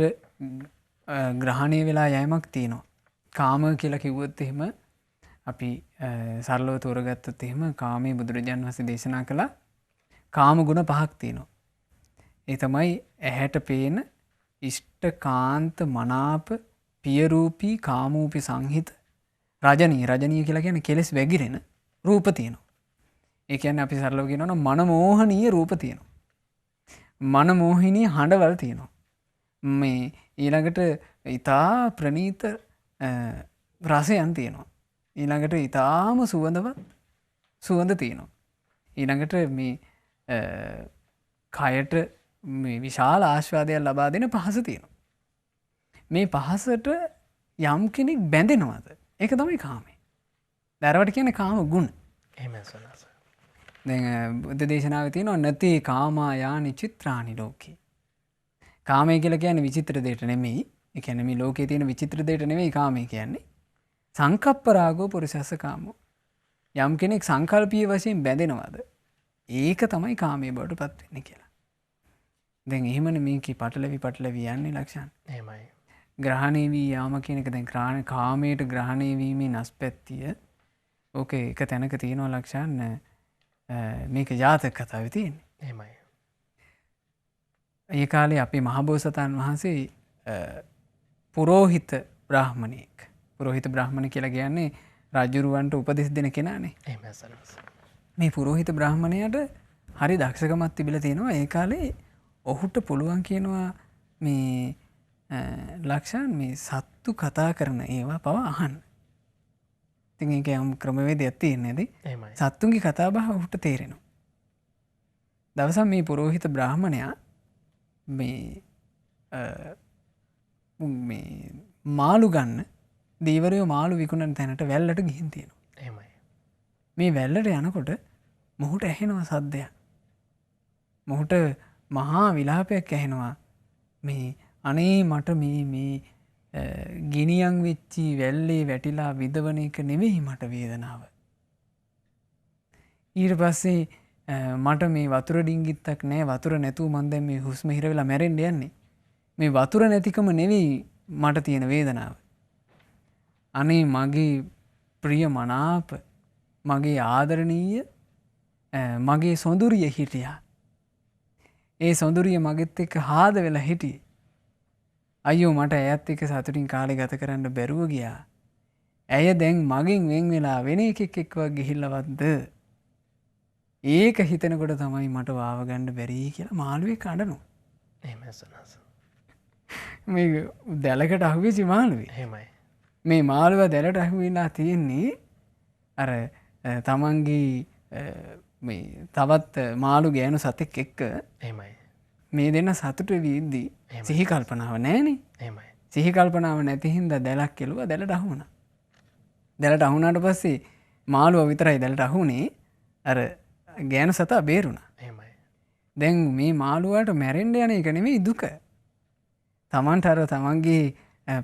Speaker 2: ග්‍රහණය වෙලා යෑමක් තියෙනවා. කාම කියලා කිව්වොත් එහෙම අපි සරලව තෝරගත්තොත් එහෙම කාමයේ බුදුරජාණන් වහන්සේ දේශනා කළා කාම ගුණ 5ක් තියෙනවා. ඒ තමයි ඇහැට පේන ඉෂ්ඨකාන්ත මනාප පියරූපී කාමූපි සංහිත රජනීය කියලා කියන්නේ කෙලෙස් වැగిරෙන රූප තියෙනවා. ඒ කියන්නේ අපි සරලව කියනවා නම් මනමෝහනීය රූප තියෙනවා. මනමෝහිනී හඬවල් තියෙනවා. මේ ඊළඟට ඊතා ප්‍රනීත රසයන් තියෙනවා. ඊළඟට ඊතාම සුවඳ තියෙනවා. ඊළඟට මේ කයට මේ විශාල ආස්වාදයක් ලබා දෙන පහස තියෙනවා. මේ පහසට යම් කෙනෙක් බැඳෙනවද? ඒක තමයි කාමය. දරවට කියන්නේ කාම ගුණ.
Speaker 1: එහෙමයි සනස.
Speaker 2: දැන් බුද්ධ දේශනාවේ තියෙනවා නති කාමා යානි චිත්‍රානි ලෝකේ. කාමය කියලා කියන්නේ විචිත්‍ර දෙයට නෙමෙයි. ඒ කියන්නේ මේ ලෝකේ තියෙන විචිත්‍ර දෙයට නෙමෙයි කාමය කියන්නේ. සංකප්ප රාගෝ පුරුෂස්ස කාමෝ. යම් කෙනෙක් සංකල්පීය වශයෙන් බැඳෙනවද? ඒක තමයි කාමයේ බවට පත් වෙන්නේ කියලා. දැන් එහෙමනේ මේකේ පටලවි යන්නේ ලක්ෂණ.
Speaker 1: එහෙමයි.
Speaker 2: ග්‍රහණය වී යාම කියන එක දැන් කාමයට ග්‍රහණය වීමේ නස්පැත්තිය ඕකේ එක තැනක තියෙනවා ලක්ෂණ මේක ජාතක කතාවේ තියෙන්නේ.
Speaker 1: එහෙමයි.
Speaker 2: ඒ කාලේ අපේ මහබෝසතාණන් වහන්සේ පුරෝහිත බ්‍රාහමණයෙක්. පුරෝහිත බ්‍රාහමණ කියලා කියන්නේ රජුරවන්ට උපදෙස් දෙන කෙනානේ.
Speaker 1: එහෙමයි සනස.
Speaker 2: මේ පුරෝහිත බ්‍රාහමණයාට හරි දක්ෂකමක් තිබිලා තියෙනවා. ඒ කාලේ ඔහුට පුළුවන් කියනවා මේ ලක්ෂණ මේ සත්තු කතා කරන ඒවා පවා අහන්න. ඉතින් ඒක යම් ක්‍රමවේදයක් තියෙන්නේ නේද?
Speaker 1: එහෙමයි.
Speaker 2: සත්තුන්ගේ කතා බහ ඔහුට තේරෙනවා. දවසක් මේ පුරෝහිත බ්‍රාහමණයා මේ මාළු ගන්න දීවරයෝ මාළු විකුණන තැනට වැල්ලට ගිහින් තියෙනවා.
Speaker 1: එහෙමයි.
Speaker 2: මේ වැල්ලට යනකොට මොහුට ඇහෙනවා සද්දයක්. මොහුට මහා විලාපයක් ඇහෙනවා. මේ අනේ මට මේ ගිනියම් වෙච්චි වැල්ලේ වැටිලා විදවන එක නෙවෙයි මට වේදනාව. ඊට පස්සේ මට මේ වතුර ඩිංගිත්තක් නෑ. වතුර නැතුව මම දැන් මේ හුස්ම හිර වෙලා මැරෙන්න යන්නේ. මේ වතුර නැතිකම නෙවෙයි මට තියෙන වේදනාව. අනේ මගේ ප්‍රිය මනාප මගේ ආදරණීය මගේ සොඳුරිය හිටියා. ඒ සොඳුරිය මගෙත් එක්ක හාද වෙලා හිටියේ. අයියෝ මට ඇයත් එක්ක සතුටින් කාලේ ගත කරන්න බැරුව ගියා. ඇය දැන් මගෙන් වෙන් වෙලා වෙන එකෙක් එක්ක ගිහිල්ලවත්ද? ඒක හිතනකොට තමයි මට වාව ගන්න බැරි කියලා මාළුවේ කඩනවා.
Speaker 1: එහෙමයි සනස.
Speaker 2: මේ දැලකට අහුවෙච්ච මාළුවේ.
Speaker 1: එහෙමයි.
Speaker 2: මේ මාළුවා දැලට අහුවෙලා තියෙන්නේ අර තමන්ගේ මේ තවත් මාළු ගෑනු සතෙක් එක්ක.
Speaker 1: එහෙමයි.
Speaker 2: මේ දෙන්න සතුට වීද්දී සිහි කල්පනාව නැහනේ.
Speaker 1: එහෙමයි.
Speaker 2: සිහි කල්පනාව නැති හින්දා දැලක් කෙලුවා දැලට අහුණා. දැලට අහුණාට පස්සේ මාළුවා විතරයි දැලට අහුනේ. අර ගෑනු සතා බේරුණා.
Speaker 1: එහෙමයි.
Speaker 2: දැන් මේ මාළුවාට මැරෙන්න යන එක නෙමෙයි දුක. තමන්ට අර තමන්ගේ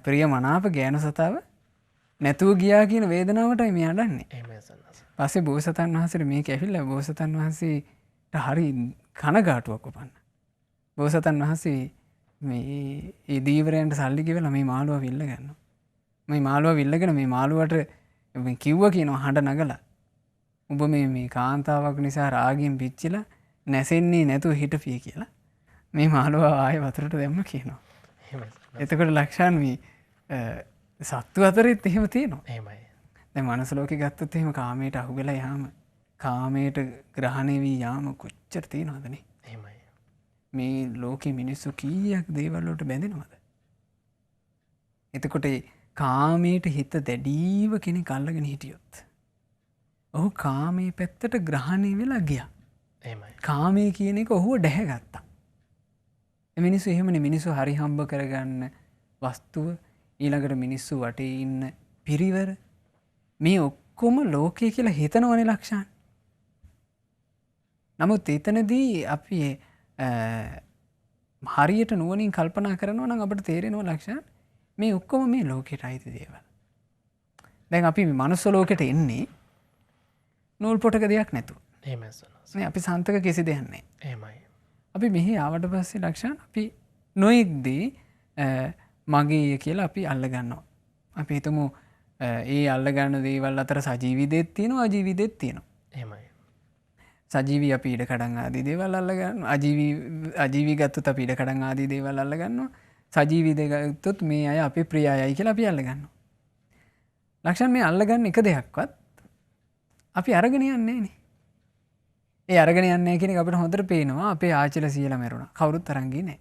Speaker 2: ප්‍රිය මනාප ගෑනු සතාව නැතුව ගියා කියන වේදනාවටයි මේ අඬන්නේ.
Speaker 1: එහෙමයි සනස.
Speaker 2: පස්සේ බෝසතාණන් වහන්සේට මේක ඇවිල්ලා බෝසතාණන් වහන්සේට හරි කනගාටුවක් උපන්නා. බෝසතාණන් වහන්සේ මේ දීවරයන්ට සල්ලි ගෙවලා මේ මාළුවා විල්ල ගන්නවා. මේ මාළුවා විල්ලගෙන මේ මාළුවට කිව්වා කියනවා හඬ නගලා. උඹ මේ කාන්තාවක් නිසා රාගයෙන් පිච්චිලා නැසෙන්නේ නැතුව හිටපිය කියලා. මේ මාළුවා ආයේ වතුරට දැම්ම කියනවා.
Speaker 1: එහෙමයි.
Speaker 2: එතකොට ලක්ෂණ මේ සත්තු අතරෙත් එහෙම තියෙනවා.
Speaker 1: එහෙමයි.
Speaker 2: දැන් මනස ලෝකේ ගත්තොත් එහෙම කාමයට අහුවෙලා යාම කාමයට ග්‍රහණය වී යාම කොච්චර තියෙනවද නේ?
Speaker 1: එහෙමයි.
Speaker 2: මේ ලෝකේ මිනිස්සු කීයක් දේවල් වලට බැඳෙනවද? එතකොට කාමයට හිත දැඩීව කෙනෙක් අල්ලගෙන හිටියොත් ඔහු කාමයේ පැත්තට ග්‍රහණය වෙලා ගියා.
Speaker 1: එහෙමයි.
Speaker 2: කාමයේ කියන එක ඔහුව ඩැහැගත්තා. ඒ මිනිස්සු එහෙමනේ මිනිස්සු හරි හම්බ කරගන්න වස්තුව ඊළඟට මිනිස්සු වටේ ඉන්න පිරිවර මේ ඔක්කොම ලෝකය කියලා හිතනවනේ ලක්ෂණ. නමුත් එතනදී අපි හරියට නුවණින් කල්පනා කරනවා නම් අපිට තේරෙනවා ලක්ෂණ මේ ඔක්කොම මේ ලෝකයට අයිති දේවල්. දැන් අපි මනුස්ස ලෝකෙට එන්නේ නූල් පොටක දෙයක් නැතුව.
Speaker 1: එහෙමයි සනස.
Speaker 2: මේ අපි සන්තක කිසි දෙයක් නැහැ.
Speaker 1: එහෙමයි.
Speaker 2: අපි මෙහි ආවට පස්සේ ලක්ෂණ අපි නොයෙක් දේ මගේ කියලා අපි අල්ල ගන්නවා. අපි හිතමු ඒ අල්ලගන්න දේවල් අතර සජීවී දෙයක් තියෙනවා අජීවී දෙයක් තියෙනවා.
Speaker 1: එහෙමයි.
Speaker 2: සජීවී අපි ඉඩ කඩන් ආදී දේවල් අල්ලගන්න අජීවී ගත්තොත් අපි ඉඩ කඩන් ආදී දේවල් අල්ලගන්නවා. සජීවී දේ ගත්තොත් මේ අය අපේ ප්‍රිය අයයි කියලා අපි අල්ලගන්නවා. ලක්ෂණ මේ අල්ලගන්න එක දෙයක්වත් අපි අරගෙන යන්නේ නෑනේ. ඒ අරගෙන යන්නේ කියන එක අපිට හොඳට පේනවා. අපේ ආච්චිලා සීලා මැරුණා. කවුරුත් අරන් ගියේ නෑ.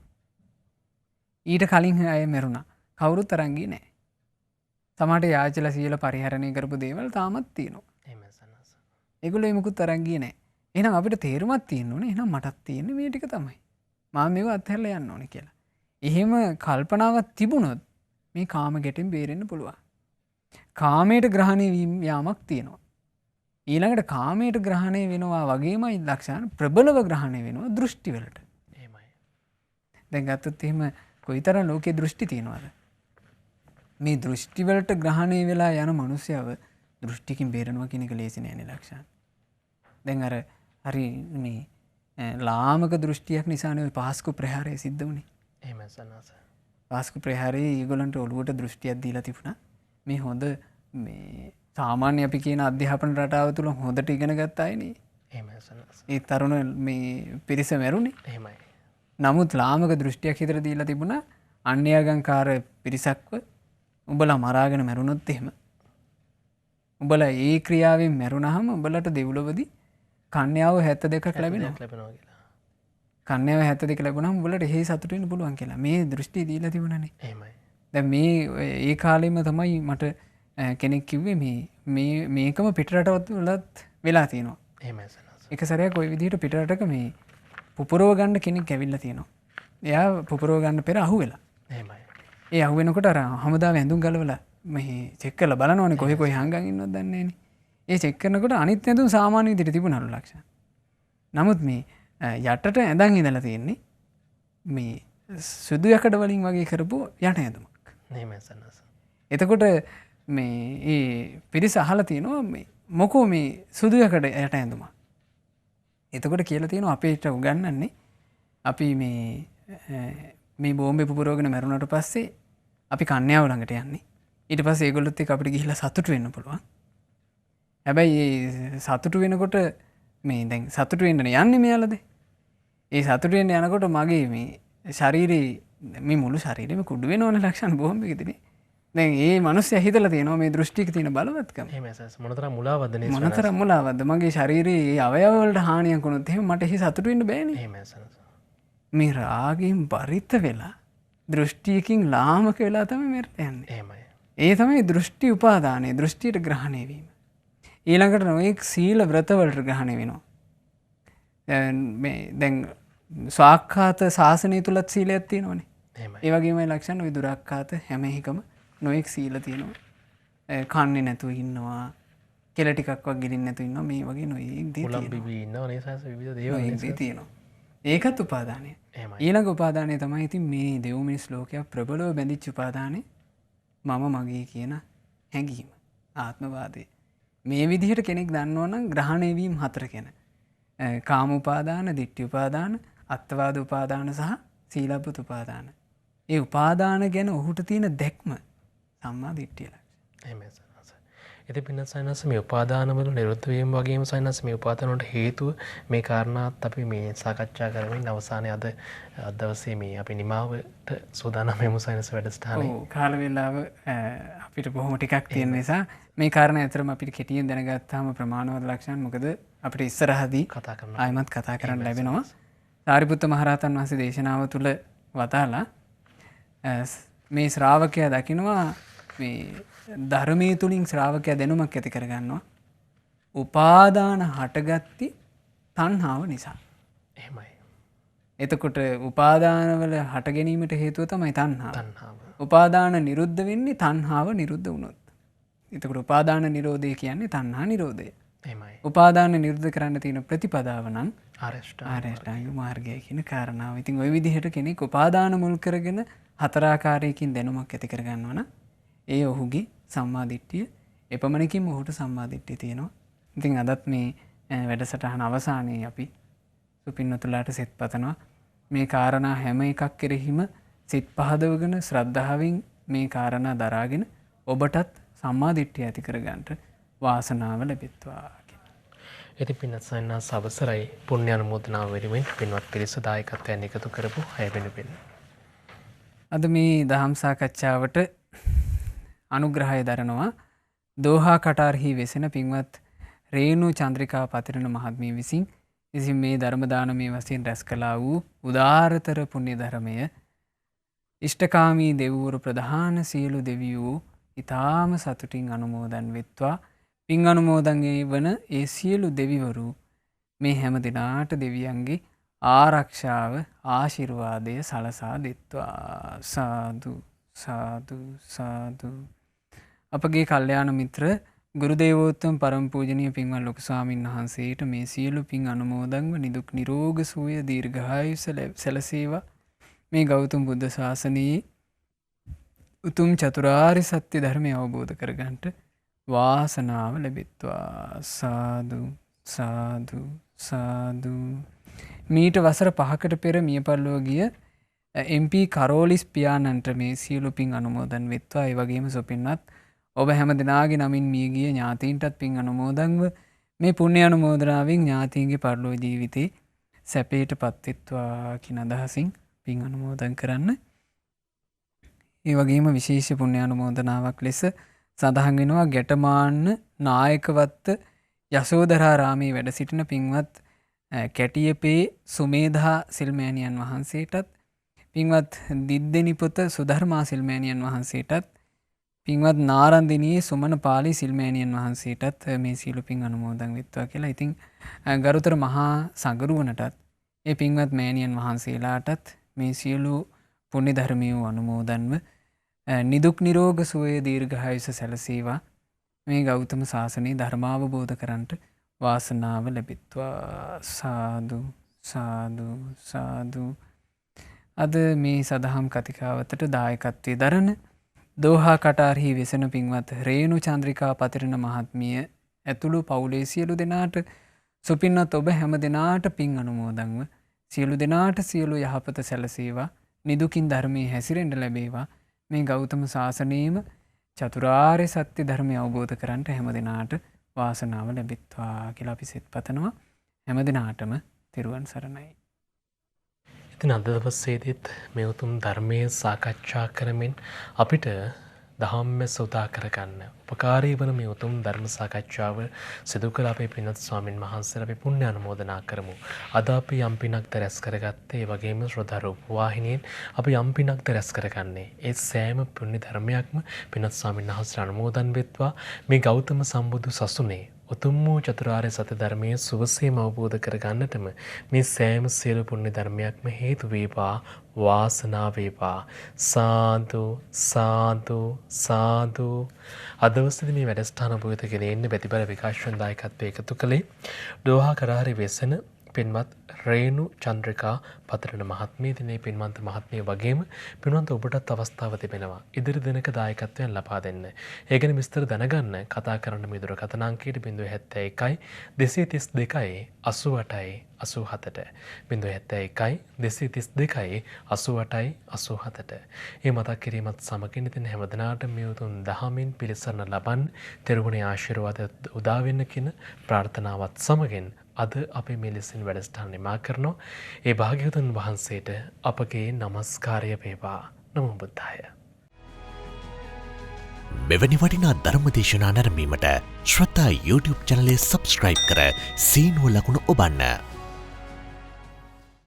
Speaker 2: ඊට කලින් අය මැරුණා. කවුරුත් අරන් ගියේ නෑ. සමහරට ආච්චිලා සීලා පරිහරණය කරපු දේවල් තාමත් තියෙනවා.
Speaker 1: එහෙමයි සනස.
Speaker 2: ඒගොල්ලෝ මොකුත් අරන් ගියේ නෑ. එහෙනම් අපිට තේරුමක් තියෙන්න ඕනේ. එහෙනම් මටත් තියෙන්නේ මේ ටික තමයි. මම මේව අත්හැරලා යන්න ඕනේ කියලා. එහෙම කල්පනාවක් තිබුණොත් මේ කාම ගැටෙන් බේරෙන්න පුළුවන්. කාමයට ග්‍රහණය වීම යාමක් තියෙනවා. ඊළඟට කාමයට ග්‍රහණය වෙනවා වගේමයි ලක්ෂණ ප්‍රබලව ග්‍රහණය වෙනවා දෘෂ්ටි වලට.
Speaker 1: එහෙමයි.
Speaker 2: දැන් ගත්තොත් එහෙම කොයිතරම් ලෝකේ දෘෂ්ටි තියෙනවද? මේ දෘෂ්ටි වලට ග්‍රහණය වෙලා යන මිනිස්සයව දෘෂ්ටිකින් බේරනවා කියන එක ලේසි නෑනේ ලක්ෂණ. දැන් අර හරි මේ ලාමක දෘෂ්ටියක් නිසානේ ওই පාස්කු ප්‍රහාරය සිද්ධ වුනේ.
Speaker 1: එහෙමයි සනස.
Speaker 2: පාස්කු ප්‍රහාරයේ ඒගොල්ලන්ට ඔළුවට දෘෂ්ටියක් දීලා තිබුණා. මේ හොඳ මේ සාමාන්‍ය අපි කියන අධ්‍යාපන රටාව තුළ හොඳට ඉගෙන ගත්ත අයනේ.
Speaker 1: එහෙමයි සනස.
Speaker 2: ඒ තරුණ මේ පිරිස මැරුණේ.
Speaker 1: එහෙමයි.
Speaker 2: නමුත් ලාමක දෘෂ්ටියක් හිතට දීලා තිබුණා අන්‍යාගම්කාර පිරිසක්ව උඹලා මරාගෙන මැරුණොත් එහෙම. උඹලා ඒ ක්‍රියාවෙන් මැරුණාම උඹලට දෙව්ලොවදී කන්‍යාව 72ක් ලැබෙනවා.
Speaker 1: ලැබෙනවා කියලා.
Speaker 2: කන්‍යාව 72 ලැබුණාම උඹලට එහෙ සතුට වෙන්න පුළුවන් කියලා. මේ දෘෂ්ටි දීලා තිබුණානේ.
Speaker 1: එහෙමයි.
Speaker 2: දැන් මේ ඒ කාලෙම තමයි මට කෙනෙක් කිව්වේ මේකම පිටරටවත් වලත් වෙලා තියෙනවා.
Speaker 1: එහෙමයි සනස.
Speaker 2: එක සැරයක් ওই විදිහට පිටරටක මේ පුපුරව ගන්න කෙනෙක් ඇවිල්ලා තියෙනවා. එයා පුපුරව ගන්න පෙර අහුවෙලා.
Speaker 1: එහෙමයි.
Speaker 2: ඒ අහුවෙනකොට අර හමුදාව ඇඳුම් ගලවලා මේ චෙක් කරලා බලනවනේ කොහේ කොහේ හංගන් ඉන්නවද දන්නේ නැහනේ. ඒ චෙක් කරනකොට අනිත් ඇඳුම් සාමාන්‍ය විදිහට තිබුණලු ලක්ෂණ. නමුත් මේ යටට ඇඳන් ඉඳලා තියෙන්නේ මේ සුදු යකඩ වලින් වගේ කරපු යට ඇඳුමක්.
Speaker 1: එහෙමයි සනස.
Speaker 2: එතකොට මේ ඒ පිරිස අහලා තියෙනවා මේ මොකෝ මේ සුදු යකඩ යට ඇඳුමක්. එතකොට කියලා තියෙනවා අපේට උගන්වන්නේ අපි මේ බෝම්බේ පුපුරවගෙන මැරුණාට පස්සේ අපි කන්‍යාව ළඟට යන්නේ. ඊට පස්සේ ඒගොල්ලොත් එක්ක අපිට ගිහිල්ලා සතුටු වෙන්න පුළුවන්. හැබැයි ඒ සතුටු වෙනකොට මේ දැන් සතුටු වෙන්න යන්නේ මෙයාලද? ඒ සතුටු වෙන්න යනකොට මගේ මේ ශරීරේ මේ මුළු ශරීරෙම කුඩු වෙනවනේ ලක්ෂණ බෝම්බෙකදීනේ. දැන් ඒ මිනිස්සයා හිතලා තියෙනවා මේ දෘෂ්ටියක තියෙන බලවත්කම.
Speaker 1: එහෙමයි සනස. මොනතරම් මුලාවක්ද නේ සනස.
Speaker 2: මොනතරම් මුලාවක්ද? මගේ ශරීරයේ ඒ අවයව වලට හානියක් වුණොත් එහෙම මට එහි සතුටු වෙන්න බෑනේ.
Speaker 1: එහෙමයි සනස.
Speaker 2: මේ රාගයෙන් බරිත වෙලා දෘෂ්ටියකින් ලාමක වෙලා තමයි මැරෙන්න යන්නේ.
Speaker 1: එහෙමයි.
Speaker 2: ඒ තමයි දෘෂ්ටි උපාදානය, දෘෂ්ටියට ග්‍රහණය වීම. ඊළඟට නොඑක් සීල ව්‍රතවලට ග්‍රහණය වෙනවා. දැන් ස්වාක්ඛාත ශාසනය තුලත් සීලයක් තියෙනවනේ.
Speaker 1: එහෙමයි.
Speaker 2: ඒ වගේමයි ලක්ෂණ ওই දුරක්ඛාත හැම එකම නොඑක් සීල තියෙනවා. කන්නේ නැතුව ඉන්නවා, කෙල ටිකක් වක් ගිලින්න නැතුව ඉන්නවා. මේ වගේ නොඑක් දේ
Speaker 1: මුලම්
Speaker 2: තියෙනවා.
Speaker 1: බිබී ඉන්නව නේ සනස විවිධ දේවල්.
Speaker 2: නොඑක් දේ තියෙනවා. ඒකත් උපාදානය.
Speaker 1: එහෙමයි.
Speaker 2: ඊළඟ උපාදානය තමයි ඉතින් මේ දෙව් මිනිස් ලෝකයක් ප්‍රබලව බැඳිච්ච උපාදානය මම මගේ කියන හැඟීම ආත්මවාදය. මේ විදිහට කෙනෙක් දන්නවනම් ග්‍රහණය වීම හතර ගැන කාම උපාදාන, ditthi උපාදාන, අත්වාද උපාදාන සහ සීලබ්බත උපාදාන. ඒ උපාදාන ගැන ඔහුට තියෙන දැක්ම සම්මා දිට්ඨිය ලක්ෂණ.
Speaker 1: එහෙමයි සනස. ඉතින් පින්නත් සනස මේ උපාදානවල නිරුද්ධ වීම වගේම සනස මේ උපාදාන වලට හේතුව මේ කාරණාත් අපි මේ සාකච්ඡා කරමින් අවසානයේ අද දවසේ මේ අපි නිමාවට සූදානම් වෙමු සනස වැඩසටහනේ.
Speaker 2: ඔව් කාල වේලාව අපිට බොහොම ටිකක් තියෙන නිසා මේ කාරණා ඇතරම අපිට කෙටියෙන් දැනගත්තාම ප්‍රමාණවත් ලක්ෂණ මොකද අපිට ඉස්සරහදී
Speaker 1: කතා කරනවා.
Speaker 2: ආයමත් කතා කරන්න ලැබෙනවා. සාරිපුත්ත මහරහතන් වහන්සේ දේශනාව තුළ වදාලා මේ ශ්‍රාවකයා දකිනවා මේ ධර්මයේ තුලින් ශ්‍රාවකයා දැනුමක් ඇති කරගන්නවා. උපාදාන හටගatti තණ්හාව නිසා.
Speaker 1: එහෙමයි.
Speaker 2: එතකොට උපාදානවල හට ගැනීමට හේතුව තමයි තණ්හාව.
Speaker 1: තණ්හාව.
Speaker 2: උපාදාන නිරුද්ධ වෙන්නේ තණ්හාව නිරුද්ධ වුණොත්. එතකොට උපාදාන නිරෝධය කියන්නේ තණ්හා නිරෝධය.
Speaker 1: එහෙමයි.
Speaker 2: උපාදාන නිරුද්ධ කරන්න තියෙන ප්‍රතිපදාව නම්
Speaker 1: ආරෂ්ඨ.
Speaker 2: ආරෂ්ඨාංග මාර්ගය කියන කාරණාව. ඉතින් ওই විදිහට කෙනෙක් උපාදාන මුල් කරගෙන හතරාකාරයකින් දැනුමක් ඇති කරගන්නවා නම් ඒ ඔහුගේ සම්මාදිට්ඨිය එපමණකින්ම ඔහුට සම්මාදිට්ඨිය තියෙනවා. ඉතින් අදත් මේ වැඩසටහන අවසානයේ අපි සුපින්නතුලාට සෙත් පතනවා. මේ කාරණා හැම එකක් කෙරෙහිම සිත් පහදවගෙන ශ්‍රද්ධාවෙන් මේ කාරණා දරාගෙන ඔබටත් සම්මාදිට්ඨිය ඇති කරගන්නට වාසනාව ලැබෙත්වා.
Speaker 1: ඉතින් පින්වත් සයන්නාස් අවසරයි පුණ්‍ය අනුමෝදනාව වෙනුවෙන් පින්වත් පිරිස දායකත්වයෙන් එකතු කරපු අය වෙනුවෙන්.
Speaker 2: අද මේ දහම් සාකච්ඡාවට අනුග්‍රහය දරනවා දෝහා කටාරහි වෙසෙන පින්වත් රේණු චන්ද්‍රිකා පතිරණ මහත්මිය විසින් ඉතින් මේ ධර්ම දානමය වශයෙන් රැස් කළා වූ උදාරතර පුණ්‍ය ධර්මය ඉෂ්ඨකාමී දෙවිවරු ප්‍රධාන සියලු දෙවියෝ ඊ타ම සතුටින් අනුමෝදන් වෙත්වා. පින් අනුමෝදන් වන ඒ සියලු දෙවිවරු මේ හැම දිනාට දෙවියන්ගේ ආරක්ෂාව ආශිර්වාදය සලසා දෙත්වා. සාදු සාදු සාදු. අපගේ කල්යාණ මිත්‍ර ගුරුදේවෝත්තම පරම පූජනීය පින්වත් ලොකු ස්වාමීන් වහන්සේට මේ සියලු පින් අනුමෝදන්ව නිදුක් නිරෝග සුවය දීර්ඝායුෂ සැලසේවා. මේ ගෞතම බුද්ධ ශාසනයේ උතුම් චතුරාර්ය සත්‍ය ධර්මය අවබෝධ කරගන්නට වාසනාව ලැබෙත්වා. සාදු සාදු සාදු. මීට වසර 5කට පෙර මිය පරලොව ගිය MP කරෝලිස් පියාණන්ට මේ සියලු පින් අනුමෝදන් වෙත්වා. ඒ වගේම සොපින්වත් ඔබ හැම දිනාගේ නමින් මිය ගිය ඥාතීන්ටත් පින් අනුමෝදන්ව මේ පුණ්‍ය අනුමෝදනාවෙන් ඥාතීන්ගේ පරලොව ජීවිතේ සැපයටපත් වෙත්වා කියන අදහසින් පින් අනුමෝදන් කරන්න. ඒ වගේම විශේෂ පුණ්‍ය අනුමෝදනාවක් ලෙස සඳහන් වෙනවා ගැටමාන්න නායකවත්ත යසෝදරාරාමේ වැඩ සිටින පින්වත් කැටියපේ සුමේධා සිල්මෑණියන් වහන්සේටත් පින්වත් දිද්දෙනිපොත සුධර්මා සිල්මෑණියන් වහන්සේටත් පින්වත් නාරන්දිනී සුමන පාලි සිල්මෑණියන් වහන්සේටත් මේ සියලු පින් අනුමෝදන් වෙත්වා කියලා. ඉතින් ගරුතර මහා සංගරුවනටත් ඒ පින්වත් මෑණියන් වහන්සේලාටත් මේ සියලු පුණ්‍ය ධර්මියෝ අනුමෝදන්ව නිදුක් නිරෝග සුවය දීර්ඝායුෂ සැලසේවා. මේ ගෞතම ශාසනයේ ධර්මාවබෝධ කරන්නට වාසනාව ලැබෙත්වා. සාදු සාදු සාදු. අද මේ සදහම් කතිකාවතට දායකත්වයේ දරන දෝහා කටාරහි වෙසෙන පින්වත් රේණු චන්ද්‍රිකා පතිරණ මහත්මිය ඇතුළු පවුලේ සියලු දෙනාට සුපින්වත් ඔබ හැම දෙනාට පින් අනුමෝදන්ව සියලු දෙනාට සියලු යහපත සැලසේවා. නිදුකින් ධර්මයේ හැසිරෙන්න ලැබේවා. මේ ගෞතම ශාසනයේම චතුරාර්ය සත්‍ය ධර්මය අවබෝධ කරගන්නට හැම දිනාට වාසනාව ලැබෙත්වා කියලා අපි සෙත් පතනවා. හැම දිනාටම තෙරුවන් සරණයි.
Speaker 1: ඉතින් අද දවසේදීත් මේ උතුම් ධර්මයේ සාකච්ඡා කරමින් අපිට දහම්මැස උදා කරගන්න උපකාරී වන මේ උතුම් ධර්ම සාකච්ඡාව සිදු කළ අපේ පින්වත් ස්වාමින් වහන්සේලා අපි පුණ්‍ය අනුමෝදනා කරමු. අද අපි යම් පිනක්ද රැස් කරගත්තේ, ඒ වගේම ශ්‍රද්ධා රූප වාහිනියෙන් අපි යම් පිනක්ද රැස් කරගන්නේ. ඒ සෑම පුණ්‍ය ධර්මයක්ම පින්වත් ස්වාමින් වහන්සේලා අනුමෝදන් වෙත්වා. මේ ගෞතම සම්බුදු සසුනේ උතුම් වූ චතුරාර්ය සත්‍ය ධර්මයේ සුවසේම අවබෝධ කරගන්නටම මේ සෑම සියලු පුණ්‍ය ධර්මයක්ම හේතු වේවා, වාසනාව වේවා. සාදු සාදු සාදු. අදවසේදී මේ වැඩසටහන ඔබ වෙත ගෙනෙන්න ප්‍රතිබල විකාශන දායකත්වයේ එකතු කළේ දෝහා කරාරි වෙසෙන පින්වත් රේණු චන්ද්‍රිකා පතිරණ මහත්මිය. දිනේ පින්වන්ත මහත්මිය වගේම පින්වන්ත ඔබටත් අවස්ථාව තිබෙනවා ඉදිරි දිනක දායකත්වයෙන් ලබා දෙන්න. ඒ ගැන විස්තර දැනගන්න කතා කරන්න මේ දුරකථන අංකයට 071 232 88 87ට 071 232 88 87ට. මේ මතක් කිරීමත් සමගින් ඉතින් හැමදෙනාටම මේ උතුම් දහමින් පිළිසරණ ලබන් තෙරුවනේ ආශිර්වාද උදා වෙන්න කියන ප්‍රාර්ථනාවත් සමගින් අද අපි මේ ලෙසින් වැඩසටහන නිමා කරනවා. ඒ භාග්‍යවතුන් වහන්සේට අපගේ নমස්කාරය වේවා. නමෝ බුද්ධාය.
Speaker 3: මෙවැනි වටිනා ධර්මදේශනා නැරඹීමට ශ්‍රද්ධා YouTube චැනලය සබ්ස්ක්‍රයිබ් කර සීනුව ලකුණ ඔබන්න.